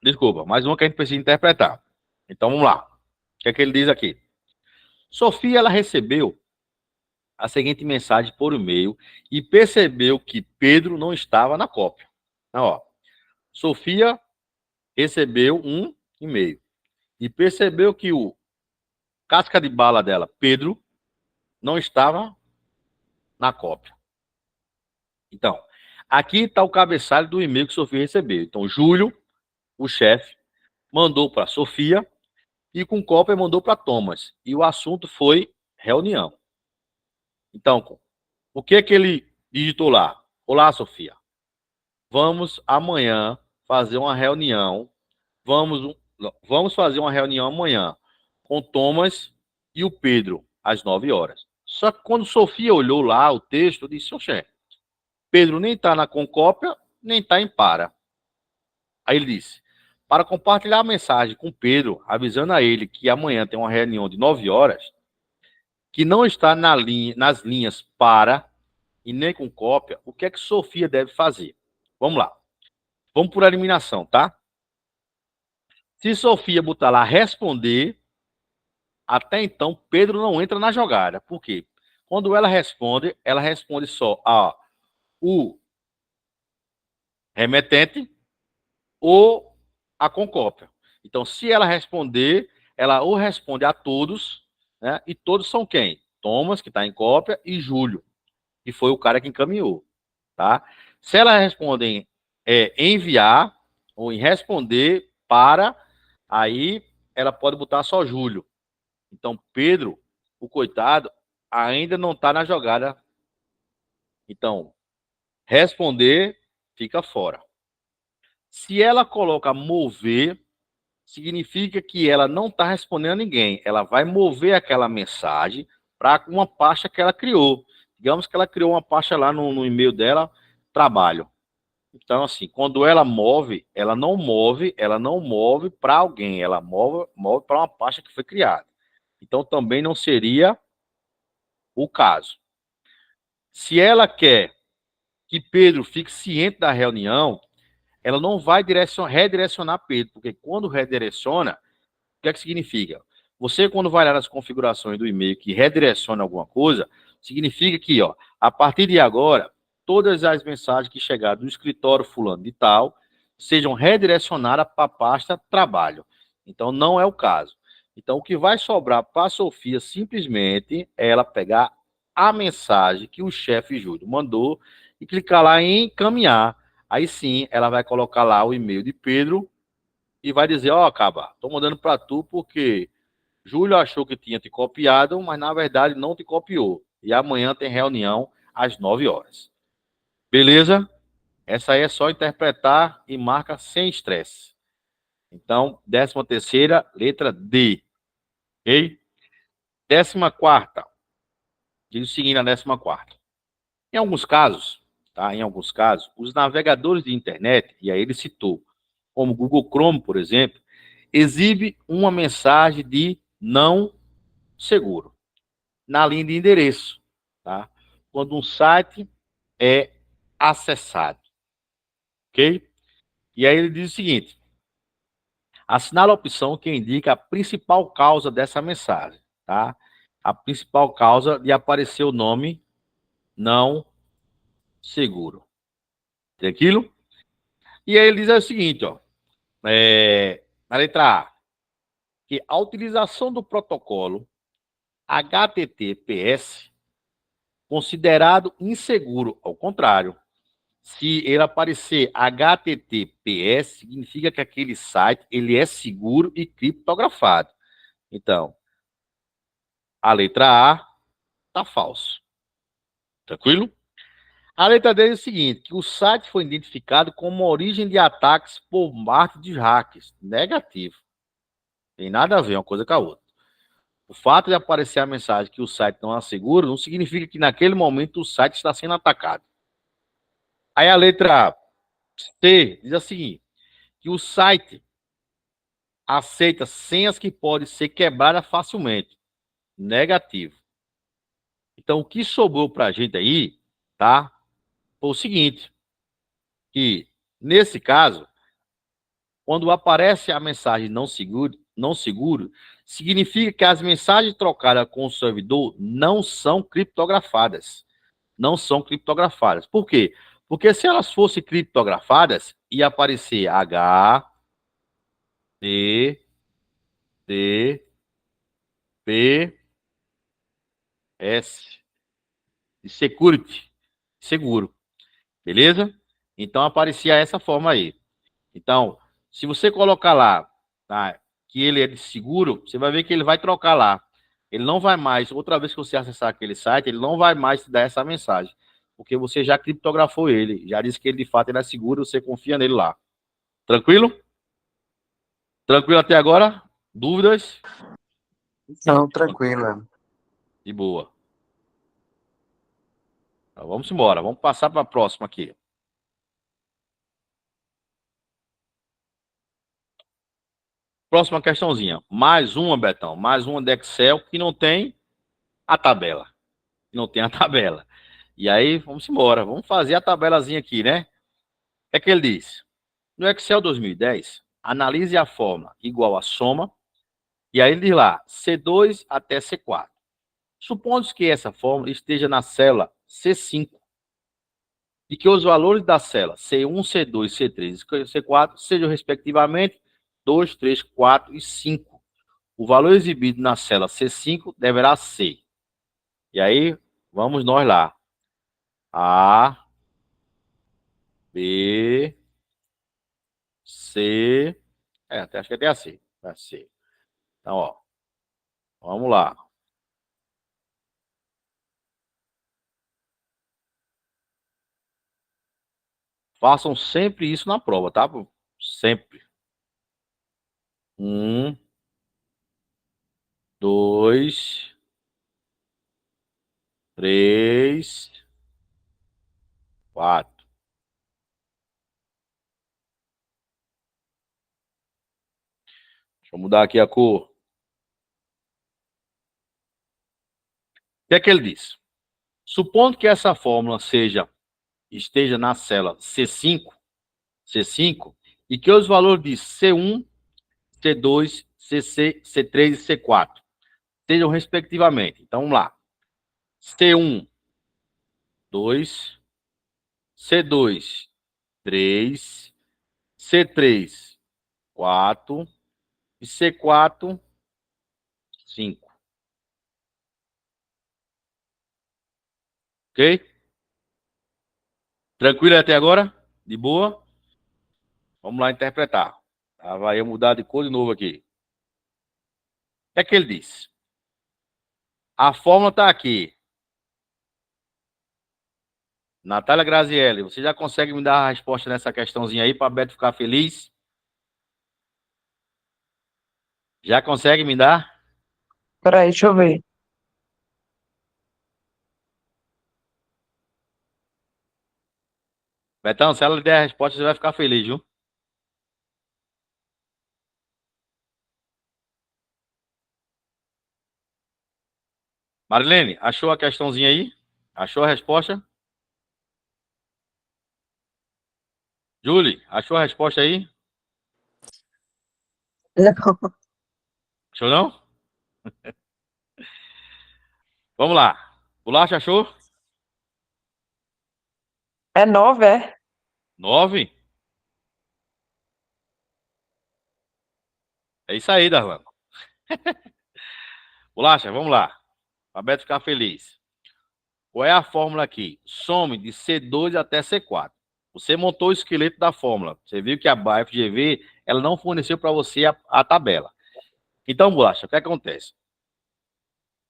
Desculpa, mais uma que a gente precisa interpretar. Então, vamos lá. O que é que ele diz aqui? Sofia, ela recebeu a seguinte mensagem por e-mail e percebeu que Pedro não estava na cópia. Então, ó, Sofia recebeu um e-mail e percebeu que o casca de bala dela, Pedro, não estava na cópia. Então, aqui está o cabeçalho do e-mail que Sofia recebeu. Então, Júlio, o chefe, mandou para Sofia e com cópia mandou para Thomas. E o assunto foi reunião. Então, o que é que ele digitou lá? Olá, Sofia. Vamos amanhã fazer uma reunião. Vamos fazer uma reunião amanhã com Thomas e o Pedro, às 9 horas. Só que quando Sofia olhou lá o texto, disse, oxê, Pedro nem está na concópia, nem está em para. Aí ele disse, para compartilhar a mensagem com Pedro, avisando a ele que amanhã tem uma reunião de 9 horas, que não está nas linhas para e nem com cópia, o que é que Sofia deve fazer? Vamos lá. Vamos por eliminação, tá? Se Sofia botar lá responder, até então Pedro não entra na jogada. Por quê? Quando ela responde só o remetente ou a concópia. Então, se ela responder, ela ou responde a todos, né? E todos são quem? Thomas, que está em cópia, e Júlio, que foi o cara que encaminhou, tá? Se ela responde em enviar ou em responder para, aí ela pode botar só Júlio. Então, Pedro, o coitado, ainda não está na jogada. Então, responder fica fora. Se ela coloca mover, significa que ela não está respondendo a ninguém. Ela vai mover aquela mensagem para uma pasta que ela criou. Digamos que ela criou uma pasta lá no e-mail dela, trabalho. Então, assim, quando ela move, ela não move para alguém, ela move para uma pasta que foi criada. Então, também não seria o caso. Se ela quer que Pedro fique ciente da reunião, ela não vai redirecionar Pedro, porque quando redireciona, o que é que significa? Você, quando vai lá nas configurações do e-mail que redireciona alguma coisa, significa que, ó, a partir de agora, todas as mensagens que chegarem do escritório fulano de tal sejam redirecionadas para a pasta trabalho. Então, não é o caso. Então, o que vai sobrar para a Sofia simplesmente é ela pegar a mensagem que o chefe Júlio mandou e clicar lá em encaminhar. Aí sim, ela vai colocar lá o e-mail de Pedro e vai dizer, ó, Caba, tô mandando para tu porque Júlio achou que tinha te copiado, mas na verdade não te copiou. E amanhã tem reunião às 9 horas. Beleza? Essa aí é só interpretar e marca sem estresse. Então, 13ª, letra D. Ok? 14ª. Diz o seguinte na 14ª. Em alguns casos, tá? Em alguns casos, os navegadores de internet, e aí ele citou, como o Google Chrome, por exemplo, exibe uma mensagem de não seguro na linha de endereço, tá? Quando um site é acessado, ok? E aí ele diz o seguinte: assinala a opção que indica a principal causa dessa mensagem, tá? A principal causa de aparecer o nome não seguro. Tranquilo? E aí ele diz o seguinte, ó, na letra A, que a utilização do protocolo HTTPS considerado inseguro, ao contrário. Se ele aparecer HTTPS, significa que aquele site ele é seguro e criptografado. Então, a letra A está falso. Tranquilo? A letra D é o seguinte, que o site foi identificado como origem de ataques por parte de hackers. Negativo. Tem nada a ver uma coisa com a outra. O fato de aparecer a mensagem que o site não é seguro não significa que naquele momento o site está sendo atacado. Aí a letra C diz assim, que o site aceita senhas que podem ser quebradas facilmente. Negativo. Então, o que sobrou para a gente aí, tá? Foi o seguinte, que nesse caso, quando aparece a mensagem não seguro, significa que as mensagens trocadas com o servidor não são criptografadas. Não são criptografadas. Por quê? Porque se elas fossem criptografadas, ia aparecer H, T, T, P, S. De security, seguro, beleza? Então aparecia essa forma aí. Então, se você colocar lá, tá, que ele é de seguro, você vai ver que ele vai trocar lá. Ele não vai mais, outra vez que você acessar aquele site, ele não vai mais te dar essa mensagem, porque você já criptografou ele, já disse que ele de fato ele é seguro, você confia nele lá. Tranquilo? Tranquilo até agora? Dúvidas? Não, tranquilo. De boa. Então, vamos embora, vamos passar para a próxima aqui. Próxima questãozinha. Mais uma, Betão. Mais uma de Excel que não tem a tabela. Não tem a tabela. E aí, vamos embora. Vamos fazer a tabelazinha aqui, né? O que é que ele diz? No Excel 2010, analise a forma igual a soma. E aí ele diz lá, C2 até C4. Supondo que essa fórmula esteja na célula C5 e que os valores da célula C1, C2, C3 e C4 sejam, respectivamente, 2, 3, 4 e 5. O valor exibido na célula C5 deverá ser. E aí, vamos nós lá. A, B, C. Até acho que até a C. A C. Então, ó. Vamos lá. Façam sempre isso na prova, tá? Sempre. 1, 2, 3, 4. Deixa eu mudar aqui a cor. que é que ele diz? Supondo que essa fórmula esteja na célula C5, e que os valores de C1, C2, C3 e C4 sejam respectivamente. Então, vamos lá. C1, 2, C2, 3, C3, 4 e C4, 5. Ok? Tranquilo até agora? De boa? Vamos lá interpretar. Vai mudar de cor de novo aqui. O que é que ele diz? A fórmula está aqui. Natália Grazielli, você já consegue me dar a resposta nessa questãozinha aí para Beto ficar feliz? Já consegue me dar? Peraí, deixa eu ver. Betão, se ela lhe der a resposta, você vai ficar feliz, viu? Marilene, achou a questãozinha aí? Achou a resposta? Julie, achou a resposta aí? Não. Achou não? Vamos lá. Bolacha achou? É 9, é? 9? É isso aí, Darlan. Bolacha, vamos lá. Para Beto ficar feliz. Qual é a fórmula aqui? Some de C2 até C4. Você montou o esqueleto da fórmula. Você viu que a FGV ela não forneceu para você a tabela. Então, Bolacha, o que acontece?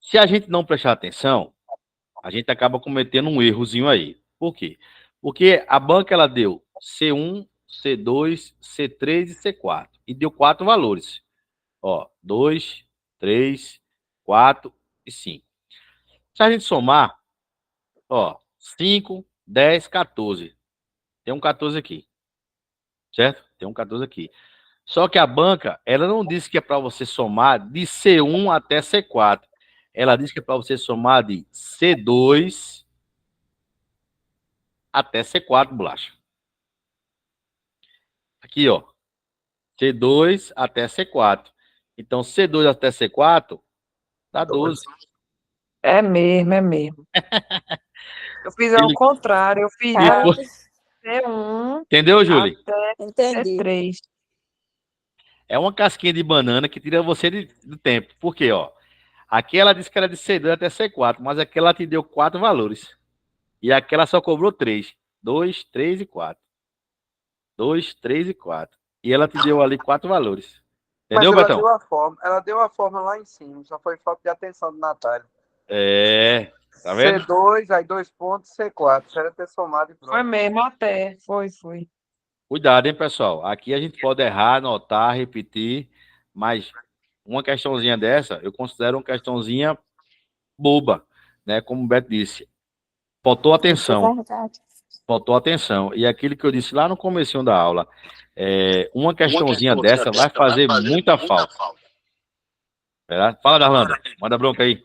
Se a gente não prestar atenção, a gente acaba cometendo um errozinho aí. Por quê? Porque a banca ela deu C1, C2, C3 e C4. E deu 4 valores. Ó, 2, 3, 4 e 5. Se a gente somar, ó, 5, 10, 14. Tem um 14 aqui. Certo? Tem um 14 aqui. Só que a banca, ela não disse que é para você somar de C1 até C4. Ela disse que é para você somar de C2 até C4, Bolacha. Aqui, ó. C2 até C4. Então, C2 até C4 dá 12. É mesmo, é mesmo. Eu fiz ao contrário, eu fiz C1 Entendeu, Júlia? até Entendi. C3. É uma casquinha de banana que tira você do tempo. Por quê, ó? Aqui ela disse que era de C2 até C4, mas aqui ela te deu 4 valores. E aqui ela só cobrou 3. 2, 3 e 4. 2, 3 e 4. E ela te deu ali 4 valores. Entendeu, mas Betão? ela deu a forma lá em cima, só foi falta de atenção do Natália. É, tá vendo? C2, aí 2 pontos, C4. Você era ter somado e pronto. Foi mesmo, até. Foi. Cuidado, hein, pessoal? Aqui a gente pode errar, anotar, repetir, mas uma questãozinha dessa, eu considero uma questãozinha boba, né? Como o Beto disse. Faltou atenção. É verdade. Faltou atenção. E aquilo que eu disse lá no comecinho da aula, uma questãozinha dessa vai fazer muita falta. Fala, Darlanda. Manda bronca aí.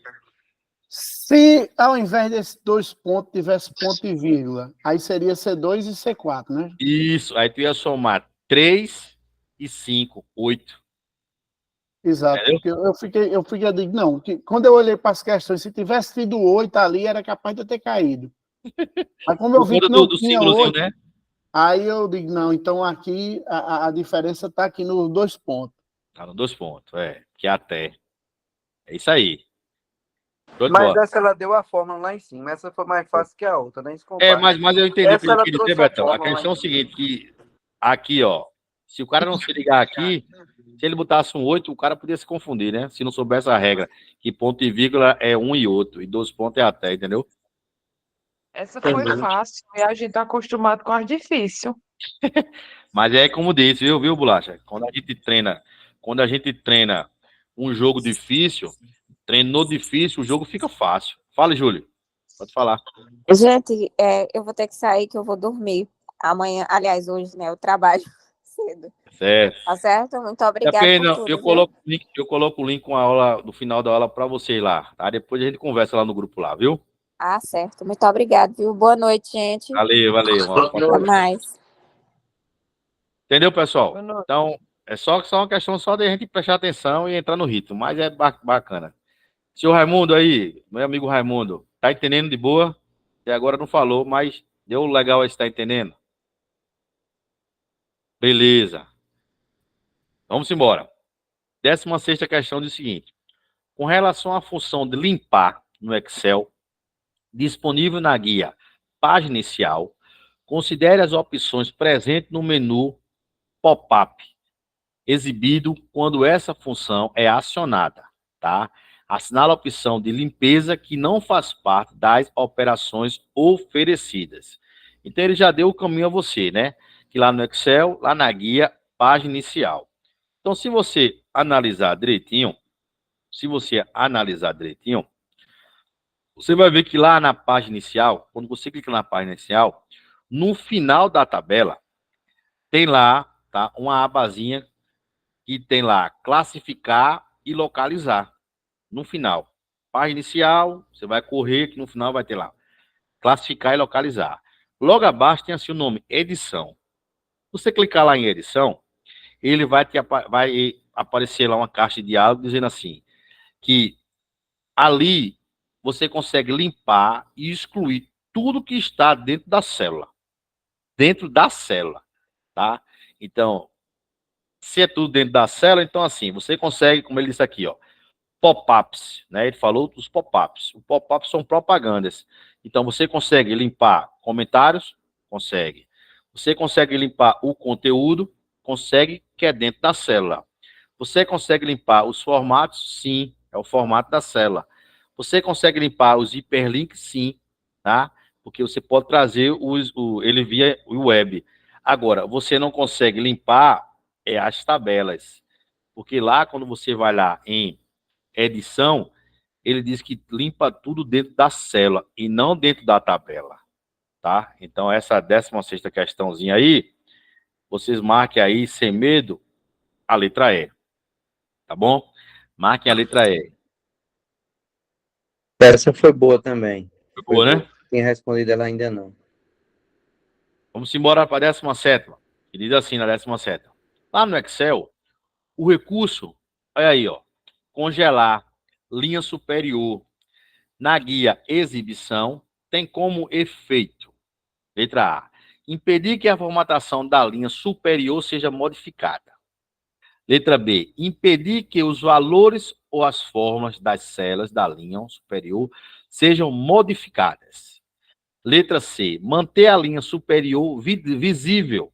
Se ao invés desses 2 pontos tivesse ponto e vírgula, aí seria C2 e C4, né? Isso. Aí tu ia somar 3 e 5, 8. Exato. Porque eu digo, não, que quando eu olhei para as questões, se tivesse tido 8 ali, era capaz de eu ter caído. Mas como eu vi que não tinha 8, né? Aí eu digo, não, então aqui a diferença está aqui nos 2 pontos. Tá nos 2 pontos, que até. É isso aí. Mas essa ela deu a fórmula lá em cima. Essa foi mais fácil que a outra, nem se compara. Mas eu entendi o que ele queria dizer, Betão. A questão é o seguinte, que aqui, ó, se o cara não se ligar aqui, se ele botasse um 8, o cara podia se confundir, né? Se não soubesse a regra, que ponto e vírgula é 1 e outro, e 2 pontos é até, entendeu? Essa foi fácil, e a gente tá acostumado com as difíceis. Mas é como disse, viu, Bolacha? Quando a gente treina um jogo difícil, treinou difícil, o jogo fica fácil. Fala, Júlio. Pode falar. Gente, eu vou ter que sair, que eu vou dormir. Amanhã, aliás, hoje, né, eu trabalho cedo. Certo. Tá certo? Muito obrigada Depende, por tudo, eu viu? coloco o link com a aula do final da aula para vocês lá, tá? Depois a gente conversa lá no grupo lá, viu? Ah, certo. Muito obrigado, viu? Boa noite, gente. Valeu. Até mais. Entendeu, pessoal? Boa noite. Então, é só uma questão só de a gente prestar atenção e entrar no ritmo, mas é bacana. Senhor Raimundo aí, meu amigo Raimundo, tá entendendo de boa? Até agora não falou, mas deu legal aí, tá entendendo? Beleza. Vamos embora. 16ª questão diz o seguinte: com relação à função de limpar no Excel, disponível na guia Página Inicial, considere as opções presentes no menu pop-up, exibido quando essa função é acionada, tá? Assinala a opção de limpeza que não faz parte das operações oferecidas. Então, ele já deu o caminho a você, né? Que lá no Excel, lá na guia Página Inicial. Então, se você analisar direitinho, você vai ver que lá na página inicial, quando você clica na página inicial, no final da tabela, tem lá, tá, uma abazinha que tem lá classificar e localizar. No final. Página inicial, você vai correr, que no final vai ter lá classificar e localizar. Logo abaixo tem assim o nome edição. Você clicar lá em edição, ele vai aparecer lá uma caixa de diálogo dizendo assim, que ali você consegue limpar e excluir tudo que está dentro da célula. Dentro da célula, tá? Então, se é tudo dentro da célula, então assim, você consegue, como ele disse aqui, ó, pop-ups, né? Ele falou dos pop-ups. Os pop-ups são propagandas. Então, você consegue limpar comentários? Consegue. Você consegue limpar o conteúdo? Consegue, que é dentro da célula. Você consegue limpar os formatos? Sim, é o formato da célula. Você consegue limpar os hiperlinks? Sim, tá? Porque você pode trazer ele via o web. Agora, você não consegue limpar as tabelas. Porque lá, quando você vai lá em edição, ele diz que limpa tudo dentro da célula e não dentro da tabela, tá? Então, essa 16ª questãozinha aí, vocês marquem aí, sem medo, a letra E, tá bom? Marquem a letra E. Essa foi boa também. Foi boa, né? Quem respondido ela ainda não. Vamos embora para a 17ª, que diz assim na 17ª. Lá no Excel, o recurso, olha aí, ó, congelar linha superior na guia exibição tem como efeito, letra A, impedir que a formatação da linha superior seja modificada. Letra B, impedir que os valores ou as formas das células da linha superior sejam modificadas. Letra C, manter a linha superior visível,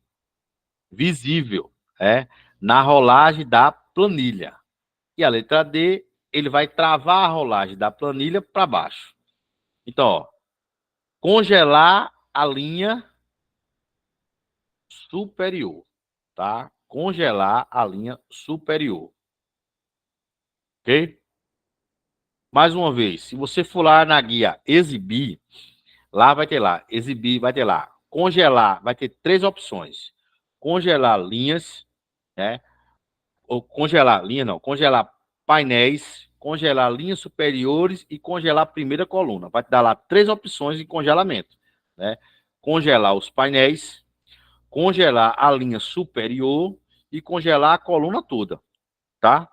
na rolagem da planilha. E a letra D, ele vai travar a rolagem da planilha para baixo. Então, ó, congelar a linha superior, tá? Congelar a linha superior. Ok? Mais uma vez, se você for lá na guia exibir, lá vai ter lá, exibir, vai ter lá, congelar, vai ter 3 opções. Congelar linhas, né? Ou congelar linha, não, congelar painéis, congelar linhas superiores e congelar a primeira coluna. Vai te dar lá 3 opções de congelamento, né? Congelar os painéis, congelar a linha superior e congelar a coluna toda, tá?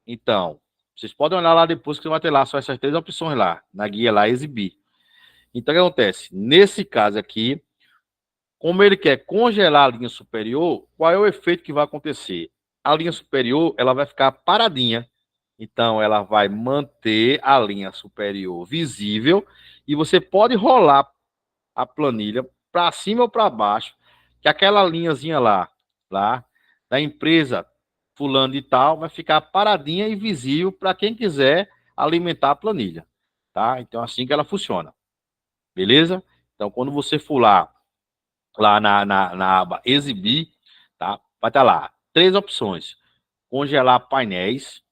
Então, vocês podem olhar lá depois que vai ter lá só essas 3 opções lá, na guia lá, exibir. Então, o que acontece? Nesse caso aqui, como ele quer congelar a linha superior, qual é o efeito que vai acontecer? A linha superior, ela vai ficar paradinha. Então, ela vai manter a linha superior visível e você pode rolar a planilha para cima ou para baixo, que aquela linhazinha lá da empresa fulano de tal vai ficar paradinha e visível para quem quiser alimentar a planilha, tá? Então, assim que ela funciona. Beleza? Então, quando você for lá na aba exibir, tá? Vai estar lá 3 opções: congelar painéis,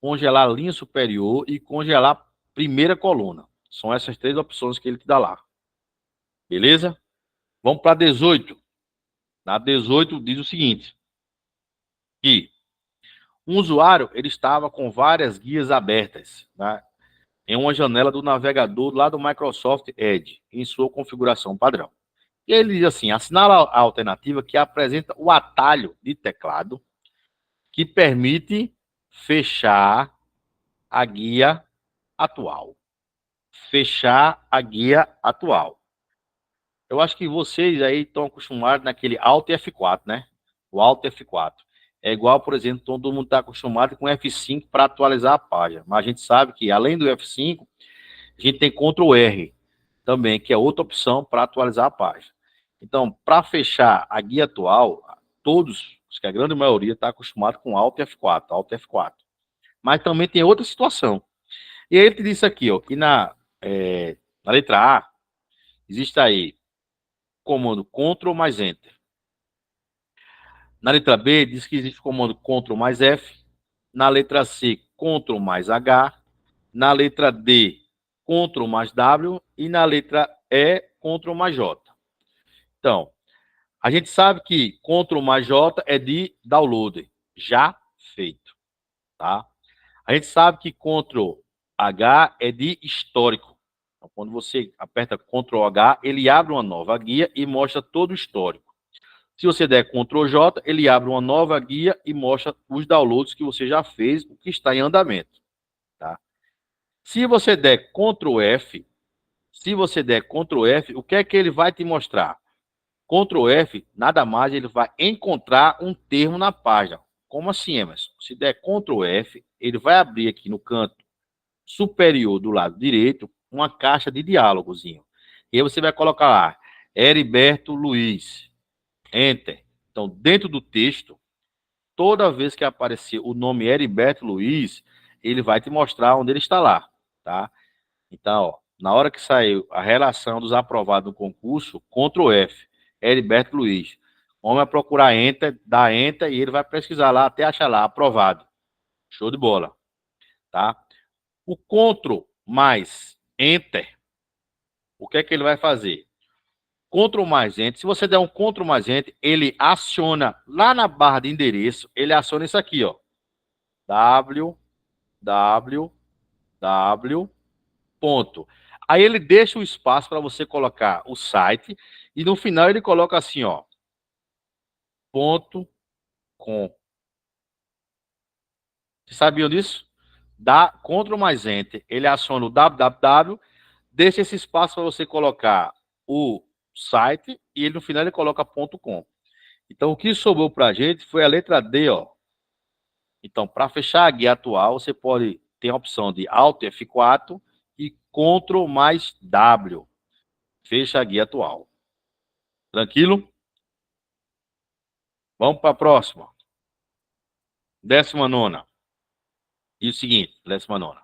congelar linha superior e congelar primeira coluna. São essas 3 opções que ele te dá lá. Beleza? Vamos para 18. Na 18 diz o seguinte, que um usuário ele estava com várias guias abertas, né, em uma janela do navegador lá do Microsoft Edge, em sua configuração padrão. E ele diz assim, assinala a alternativa que apresenta o atalho de teclado que permite fechar a guia atual. Fechar a guia atual. Eu acho que vocês aí estão acostumados naquele Alt F4, né? O Alt F4. É igual, por exemplo, todo mundo está acostumado com F5 para atualizar a página. Mas a gente sabe que, além do F5, a gente tem Ctrl R também, que é outra opção para atualizar a página. Então, para fechar a guia atual, todos, acho que a grande maioria está acostumado com Alt F4, Alt F4. Mas também tem outra situação. E aí ele disse aqui, ó, que na letra A, existe aí o comando Ctrl mais Enter. Na letra B, diz que existe o comando Ctrl mais F. Na letra C, Ctrl mais H. Na letra D, Ctrl mais W. E na letra E, Ctrl mais J. Então, a gente sabe que Ctrl mais J é de download, já feito, tá? A gente sabe que Ctrl H é de histórico. Então, quando você aperta Ctrl H, ele abre uma nova guia e mostra todo o histórico. Se você der Ctrl J, ele abre uma nova guia e mostra os downloads que você já fez, o que está em andamento, tá? Se você der Ctrl F, o que é que ele vai te mostrar? Ctrl F, nada mais, ele vai encontrar um termo na página. Como assim, Emerson? Se der Ctrl F, ele vai abrir aqui no canto superior do lado direito uma caixa de diálogozinho. E aí você vai colocar lá, Heriberto Luiz, Enter. Então, dentro do texto, toda vez que aparecer o nome Heriberto Luiz, ele vai te mostrar onde ele está lá, tá? Então, ó, na hora que saiu a relação dos aprovados no concurso, Ctrl F, Heriberto Luiz. O homem vai procurar Enter, dá Enter e ele vai pesquisar lá até achar lá, aprovado. Show de bola, tá? O Ctrl mais Enter, o que é que ele vai fazer? Ctrl mais Enter, se você der um Ctrl mais Enter, ele aciona lá na barra de endereço, ele aciona isso aqui, ó. www. Ponto. Aí ele deixa o espaço para você colocar o site e no final ele coloca assim, ó, .com. Vocês sabiam disso? Dá Ctrl mais Enter, ele aciona o www, deixa esse espaço para você colocar o site e ele, no final ele coloca .com. Então o que sobrou para a gente foi a letra D, ó. Então, para fechar a guia atual, você pode ter a opção de Alt F4 e Ctrl mais W. Fecha a guia atual. Tranquilo? Vamos para a próxima. 19ª. E o seguinte, 19ª.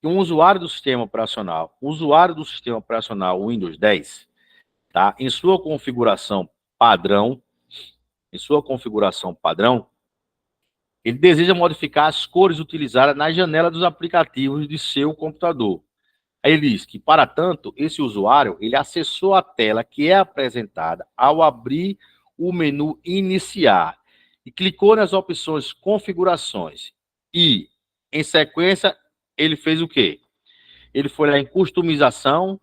Um usuário do sistema operacional, Windows 10, tá? Em sua configuração padrão, ele deseja modificar as cores utilizadas na janela dos aplicativos de seu computador. Aí ele diz que, para tanto, esse usuário, ele acessou a tela que é apresentada ao abrir o menu Iniciar e clicou nas opções Configurações. E, em sequência, ele fez o quê? Ele foi lá em Customização,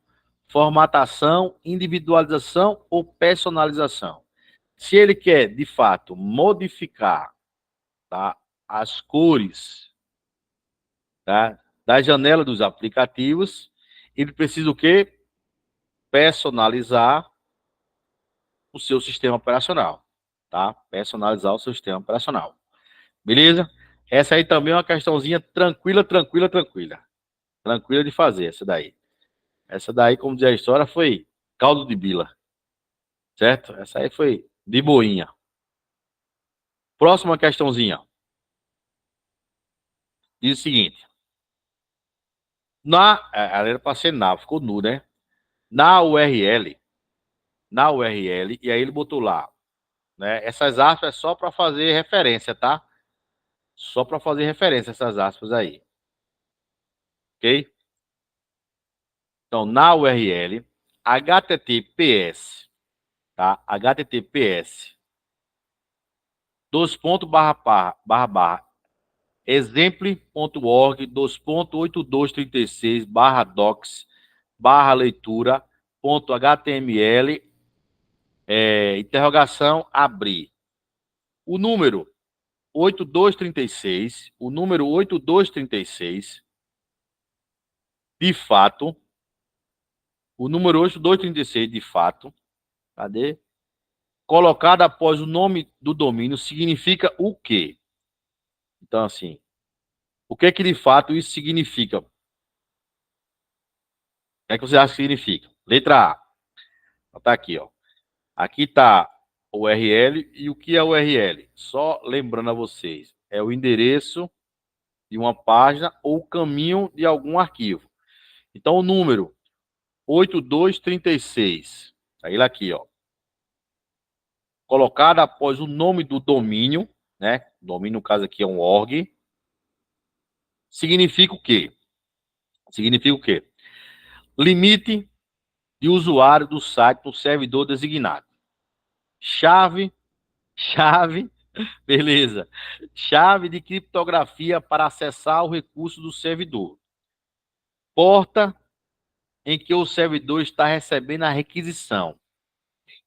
Formatação, Individualização ou Personalização. Se ele quer, de fato, modificar, tá, as cores, tá, da janela dos aplicativos, ele precisa o quê? Personalizar o seu sistema operacional, tá? Personalizar o seu sistema operacional. Beleza? Essa aí também é uma questãozinha tranquila de fazer, essa daí. Essa daí, como diz a história, foi caldo de bila. Certo? Essa aí foi de boinha. Próxima questãozinha. Diz o seguinte. Ela era para ser na, ficou nu, né? Na URL, e aí ele botou lá, né? Essas aspas é só para fazer referência, tá? Só para fazer referência essas aspas aí. Ok? Então, na URL, https tá? https // exemple.org 2.8236/docs/leitura.html interrogação abrir. O número 8236, de fato, o número 8236 de fato, cadê? Colocado após o nome do domínio significa o quê? Então, assim, o que é que de fato isso significa? O que é que você acha que significa? Letra A. Tá aqui, ó. Aqui está o URL. E o que é o URL? Só lembrando a vocês, é o endereço de uma página ou o caminho de algum arquivo. Então, o número 8236, tá ele aqui, ó. Colocado após o nome do domínio, né? O domínio, no caso aqui, é um org. Significa o quê? Significa o quê? Limite de usuário do site no servidor designado. Chave, beleza. Chave de criptografia para acessar o recurso do servidor. Porta em que o servidor está recebendo a requisição.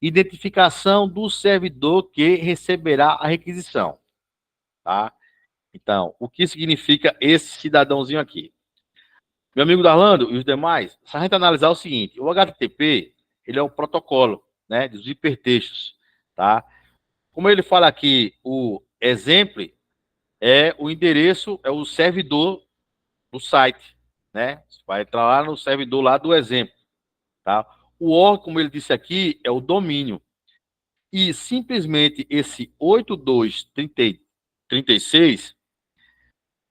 Identificação do servidor que receberá a requisição. Tá? Então, o que significa esse cidadãozinho aqui? Meu amigo Darlando e os demais, se a gente analisar o seguinte, o HTTP, ele é o protocolo, né, dos hipertextos, tá? Como ele fala aqui, o exemplo é o endereço, é o servidor do site, né? Você vai entrar lá no servidor lá do exemplo, tá? O OR, como ele disse aqui, é o domínio. E simplesmente esse 8236,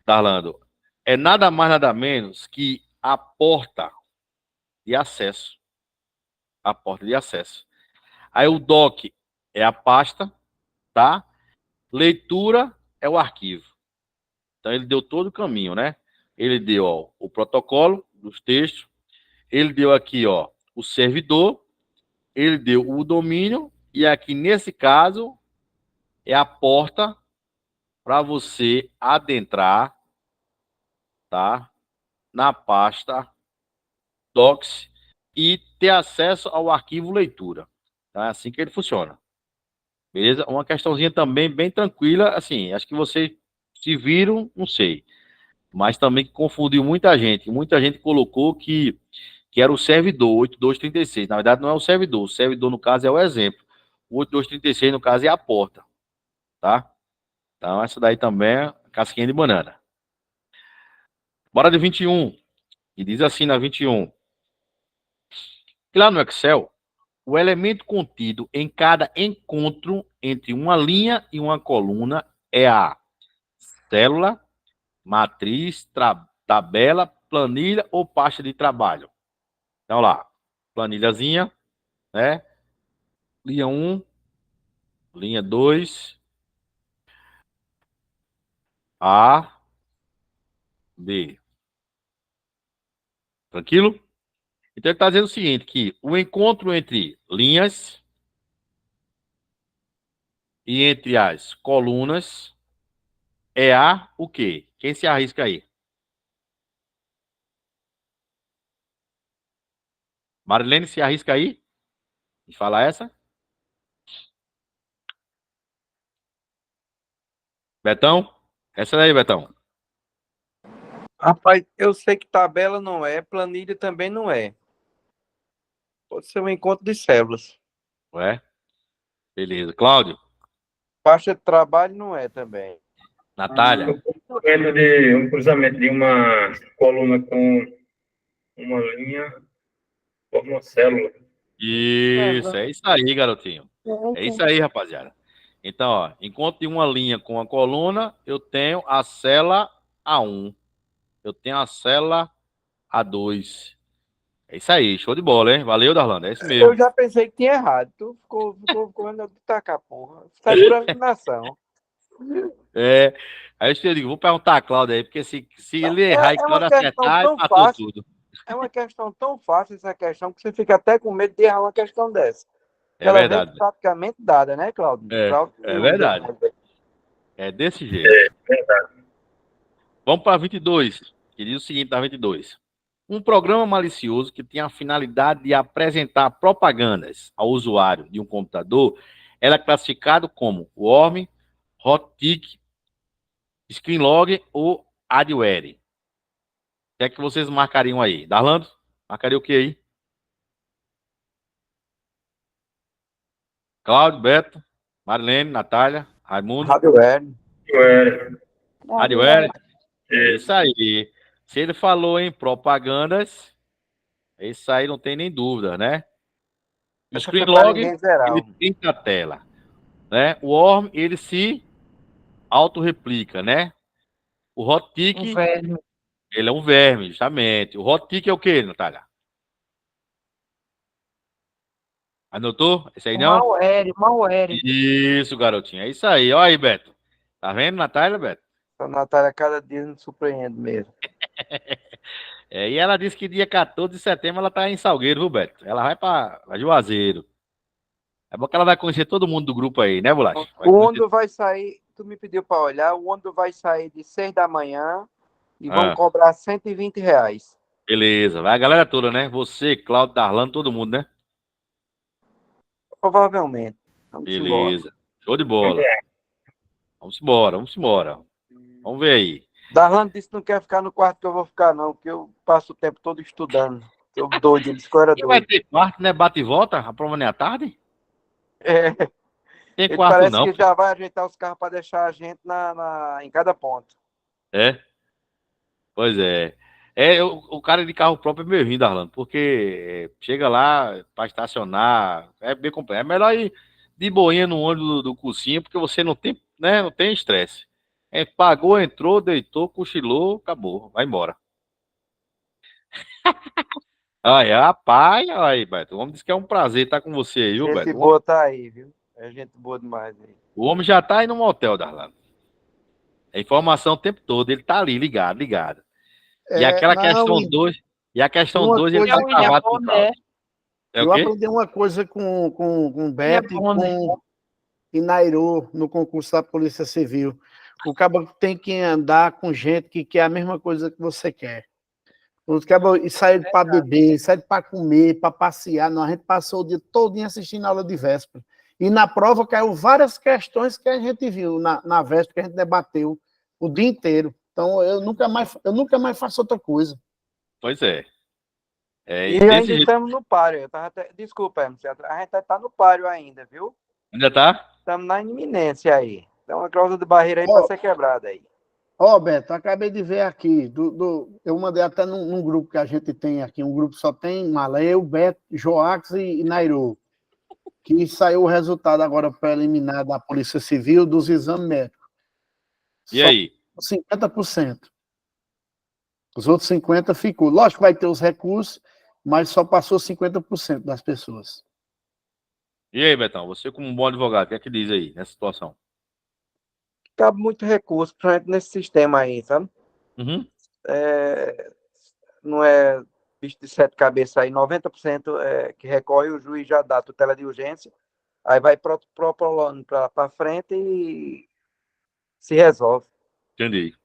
Darlando, é nada mais, nada menos que a porta de acesso. A porta de acesso. Aí o doc é a pasta, tá? Leitura é o arquivo. Então ele deu todo o caminho, né? Ele deu, ó, o protocolo dos textos, ele deu aqui, ó, o servidor, ele deu o domínio, e aqui nesse caso é a porta para você adentrar, tá? Na pasta docs e ter acesso ao arquivo leitura. Tá? É assim que ele funciona. Beleza? Uma questãozinha também bem tranquila, assim, acho que vocês se viram, não sei, mas também confundiu muita gente. Muita gente colocou que era o servidor 8236. Na verdade, não é o servidor. O servidor, no caso, é o exemplo. O 8236, no caso, é a porta. Tá? Então, essa daí também é casquinha de banana. Bora de 21. E diz assim na 21. Que lá no Excel, o elemento contido em cada encontro entre uma linha e uma coluna é a célula, matriz, tabela, planilha ou pasta de trabalho. Então lá, planilhazinha, né? Linha 1, linha 2, A, B. Tranquilo? Então ele está dizendo o seguinte, que o encontro entre linhas e entre as colunas é a o quê? Quem se arrisca aí? Marilene, se arrisca aí? E fala essa? Betão? Essa daí, Betão. Rapaz, eu sei que tabela não é, planilha também não é. Pode ser um encontro de células. Ué? Beleza. Cláudio? Pasta de trabalho não é também. Natália? Um cruzamento de uma coluna com uma linha, forma uma célula. Isso, é isso aí, garotinho. É isso aí, rapaziada. Então, ó, enquanto de uma linha com a coluna, eu tenho a célula A1. Eu tenho a célula A2. É isso aí, show de bola, hein? Valeu, Darlando, é isso mesmo. Eu já pensei que tinha errado. Tu ficou indo tacar, porra. Você tá por eliminação. É, aí eu digo, vou perguntar a Cláudia aí, porque se ele errar e Cláudia acertar, tão matou fácil. tudo. É uma questão tão fácil essa questão que você fica até com medo de errar uma questão dessa. Ela veio verdade. praticamente dada, né, Cláudio? É verdade. É desse jeito. Vamos para 22, que diz o seguinte, da 22. Um programa malicioso que tem a finalidade de apresentar propagandas ao usuário de um computador, ela é classificado como worm, hottick, screenlog ou adware. O que é que vocês marcariam aí? Darlando, marcaria o que aí? Cláudio, Beto, Marilene, Natália, Raimundo. Hardware. Adware. É isso aí. Se ele falou em propagandas, isso aí não tem nem dúvida, né? O Essa foi para screenlog, ninguém zerar. ele pinta a tela, né? O worm, ele se autorreplica, né? O hottick, Um verme. ele é um verme, justamente. O hottick é o quê, Natália? Anotou? Esse aí Um não? malware. Isso, garotinho. É isso aí. Olha aí, Beto. Tá vendo, Natália, Beto? A Natália cada dia nos surpreende mesmo. É, e ela disse que dia 14 de setembro ela tá em Salgueiro, viu, Beto? Ela vai pra Juazeiro. É bom que ela vai conhecer todo mundo do grupo aí, né, Bolacha? O ônibus vai sair, tu me pediu para olhar, o ônibus vai sair de 6 da manhã e vão cobrar R$ 120. Beleza, vai a galera toda, né? Você, Cláudio, Darlan, todo mundo, né? Provavelmente. Vamos Beleza. embora. Show de bola. Vamos embora, vamos embora. Vamos ver aí. Darlan disse que não quer ficar no quarto que eu vou ficar, não, porque eu passo o tempo todo estudando. Eu doido, ele disse que eu era E vai doido. ter quarto, né? Bate e volta? A prova nem à tarde? É, Tem ele quarto parece não. que já vai ajeitar os carros para deixar a gente em cada ponto. É? Pois é. O cara de carro próprio é meio ruim, Darlan, porque chega lá para estacionar, é bem complexo. É melhor ir de boinha no ônibus do cursinho, porque você não tem, né? Não tem estresse. É, pagou, entrou, deitou, cochilou, acabou, vai embora. Olha, rapaz, olha aí, Beto. O homem disse que é um prazer estar com você aí, viu, Gente Beto? boa tá aí, viu? É gente boa demais aí. O homem já tá aí no motel, Darlan. É informação o tempo todo, ele tá ali, ligado, ligado. E aquela questão 2, ele É tá o William cavado com o Bonner. Cláudio. É o Eu quê? aprendi uma coisa com o William Beto Bonner. e Nairo no concurso da Polícia Civil. O cabo tem que andar com gente que quer a mesma coisa que você quer. Os cabos saem para beber, saem para comer, para passear. Não, a gente passou o dia todo assistindo a aula de véspera. E na prova caiu várias questões que a gente viu na véspera, que a gente debateu o dia inteiro. Então, eu nunca mais faço outra coisa. Pois é. É E desse ainda jeito. estamos no páreo. Desculpa, MC, a gente está no páreo ainda, viu? Ainda tá? Estamos na iminência aí. Tem uma cláusula de barreira aí para ser quebrada aí. Beto, acabei de ver aqui, eu mandei até num grupo que a gente tem aqui, um grupo só tem mala, eu, Beto, Joax e Nairo, que saiu o resultado agora preliminar da Polícia Civil dos exames médicos. E aí? 50%. Os outros 50% ficou. Lógico que vai ter os recursos, mas só passou 50% das pessoas. E aí, Betão, você como um bom advogado, o que é que diz aí nessa situação? Cabe muito recurso, principalmente nesse sistema aí, sabe? Uhum. Não é bicho de 7 cabeças aí, 90% que recorre, o juiz já dá tutela de urgência, aí vai propolando para frente e se resolve. Entendi.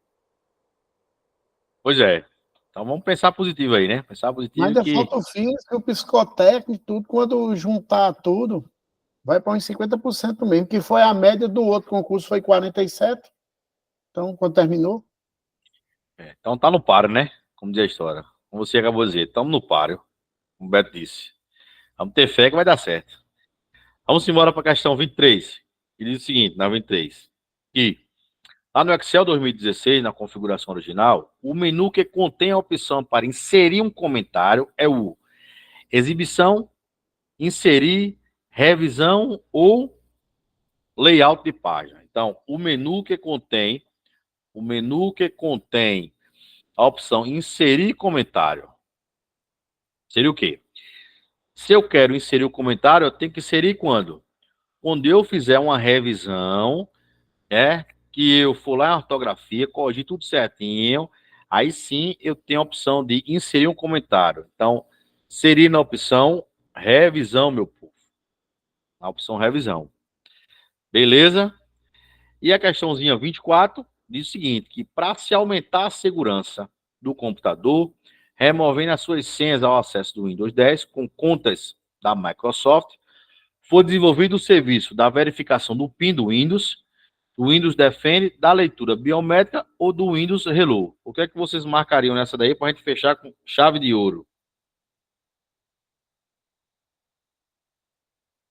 Pois é. Então vamos pensar positivo aí, né? Pensar positivo Ainda que... falta o físico, o psicotécnico e tudo, quando juntar tudo, vai para uns 50% mesmo, que foi a média do outro concurso, foi 47%. Então, quando terminou? Então tá no páreo, né? Como diz a história. Como você acabou de dizer, estamos no páreo. Como o Beto disse. Vamos ter fé que vai dar certo. Vamos embora para a questão 23. Ele diz o seguinte, na 23. Que lá no Excel 2016, na configuração original, o menu que contém a opção para inserir um comentário é o exibição, inserir, revisão ou layout de página. Então, o menu que contém a opção inserir comentário. Seria o quê? Se eu quero inserir o comentário, eu tenho que inserir quando? Quando eu fizer uma revisão, que eu for lá na ortografia, corrigir tudo certinho, aí sim eu tenho a opção de inserir um comentário. Então, inserir na opção revisão, meu povo. na opção revisão. Beleza? E a questãozinha 24 diz o seguinte, que para se aumentar a segurança do computador, removendo as suas senhas ao acesso do Windows 10 com contas da Microsoft, foi desenvolvido o serviço da verificação do PIN do Windows Defend, da leitura biométrica ou do Windows Hello. O que é que vocês marcariam nessa daí para a gente fechar com chave de ouro?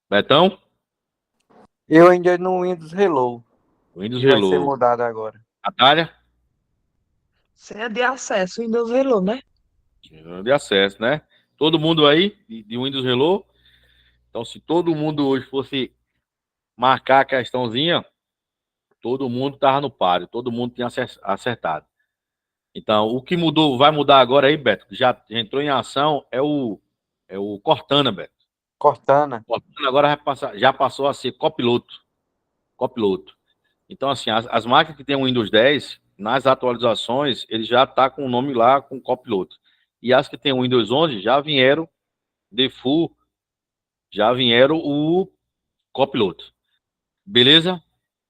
Betão? Eu ainda no Windows Hello. Windows Que vai Hello. ser mudado agora. Natália? Senha de acesso, Windows Hello, né? De acesso, né? Todo mundo aí de Windows Hello. Então, se todo mundo hoje fosse marcar a questãozinha, todo mundo estava no páreo, todo mundo tinha acertado. Então, o que mudou, vai mudar agora aí, Beto, que já entrou em ação, é o Cortana, Beto. Cortana. Cortana agora já passou a ser copiloto. Copiloto. Então, assim, as máquinas que tem o Windows 10, nas atualizações, ele já está com o nome lá, com copiloto. E as que tem o Windows 11 já vieram default, já vieram o copiloto. Beleza?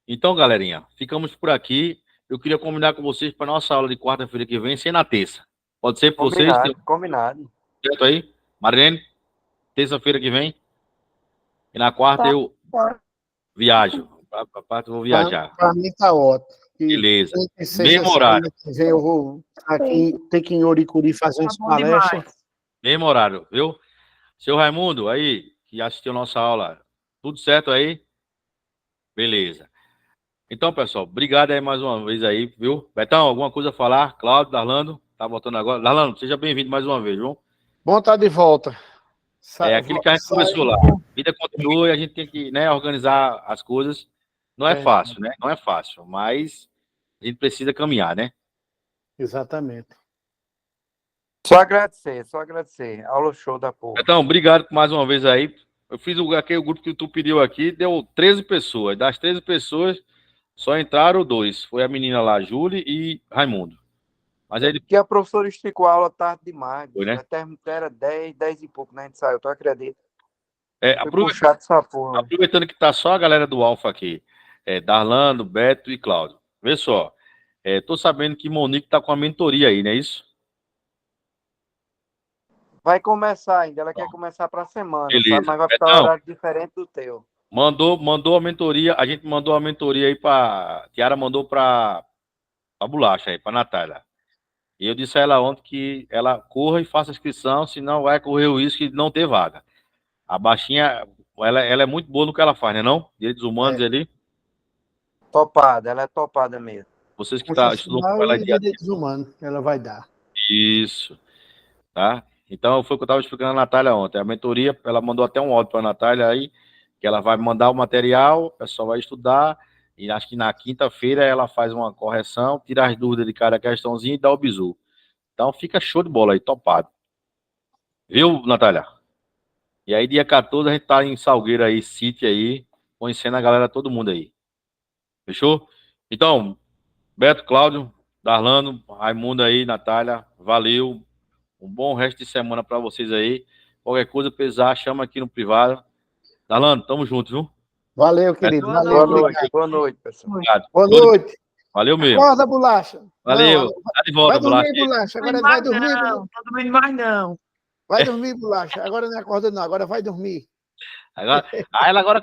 Então, galerinha, ficamos por aqui. Eu queria combinar com vocês para nossa aula de quarta-feira que vem, ser na terça. Pode ser para vocês? Combinado. Certo aí? Marilene? Terça-feira que vem? E na quarta eu viajo. A parte eu vou viajar. Para mim tá ótimo. Beleza. Mesmo horário. Eu vou aqui, ter que ir em Oricuri fazer umas palestras. Mesmo horário, viu? Seu Raimundo, aí, que assistiu nossa aula, tudo certo aí? Beleza. Então, pessoal, obrigado aí mais uma vez aí, viu? Betão, alguma coisa a falar? Cláudio, Darlando, tá voltando agora. Darlando, seja bem-vindo mais uma vez, viu? Bom estar de volta. É aquilo que a gente começou lá. A vida continua e a gente tem que, né, organizar as coisas. Não é fácil, né? Não é fácil, mas a gente precisa caminhar, né? Exatamente. Só agradecer. Aula show da porra. Então, obrigado mais uma vez aí. Eu fiz aquele grupo que tu pediu aqui, deu 13 pessoas. Das 13 pessoas, só entraram 2. Foi a menina lá, Júlia e Raimundo. Mas aí... Porque a professora esticou a aula tarde demais. Foi, né? Até era 10 e pouco, né? A gente saiu, tu acredita? Aproveitando que tá só a galera do Alfa aqui. Darlando, Beto e Cláudio. Vê só. Tô sabendo que Monique tá com a mentoria aí, não é isso? Vai começar ainda, ela quer começar para a semana, beleza, sabe? Mas vai ficar um horário diferente do teu. Mandou a mentoria, a gente mandou a mentoria aí para... Tiara mandou para Bolacha aí, para Natália. E eu disse a ela ontem que ela corra e faça a inscrição, senão vai correr o risco de não ter vaga. A baixinha, ela é muito boa no que ela faz, né não? Direitos humanos ali. Topada, ela é topada mesmo. Vocês que estudam com ela dia a dia. Direitos humanos, ela vai dar. Isso. Tá? Então, foi o que eu estava explicando a Natália ontem. A mentoria, ela mandou até um áudio para a Natália aí, que ela vai mandar o material, o pessoal vai estudar, e acho que na quinta-feira ela faz uma correção, tira as dúvidas de cada questãozinha e dá o bizu. Então, fica show de bola aí, topado. Viu, Natália? E aí, dia 14, a gente tá em Salgueiro aí, City aí, conhecendo a galera, todo mundo aí. Fechou? Então, Beto, Cláudio, Darlando, Raimundo aí, Natália, valeu. Um bom resto de semana para vocês aí. Qualquer coisa, precisar, chama aqui no privado. Darlando, tamo junto, viu? Valeu, querido. Boa noite, pessoal. Obrigado. Boa noite. Valeu mesmo. Acorda, Bolacha. Valeu. Tá de volta, vai dormir, Bolacha. Bolacha. Agora vai dormir. Não tá dormindo mais, não. Vai dormir, Bolacha. Agora não acorda, não. Agora vai dormir. Agora, ela agora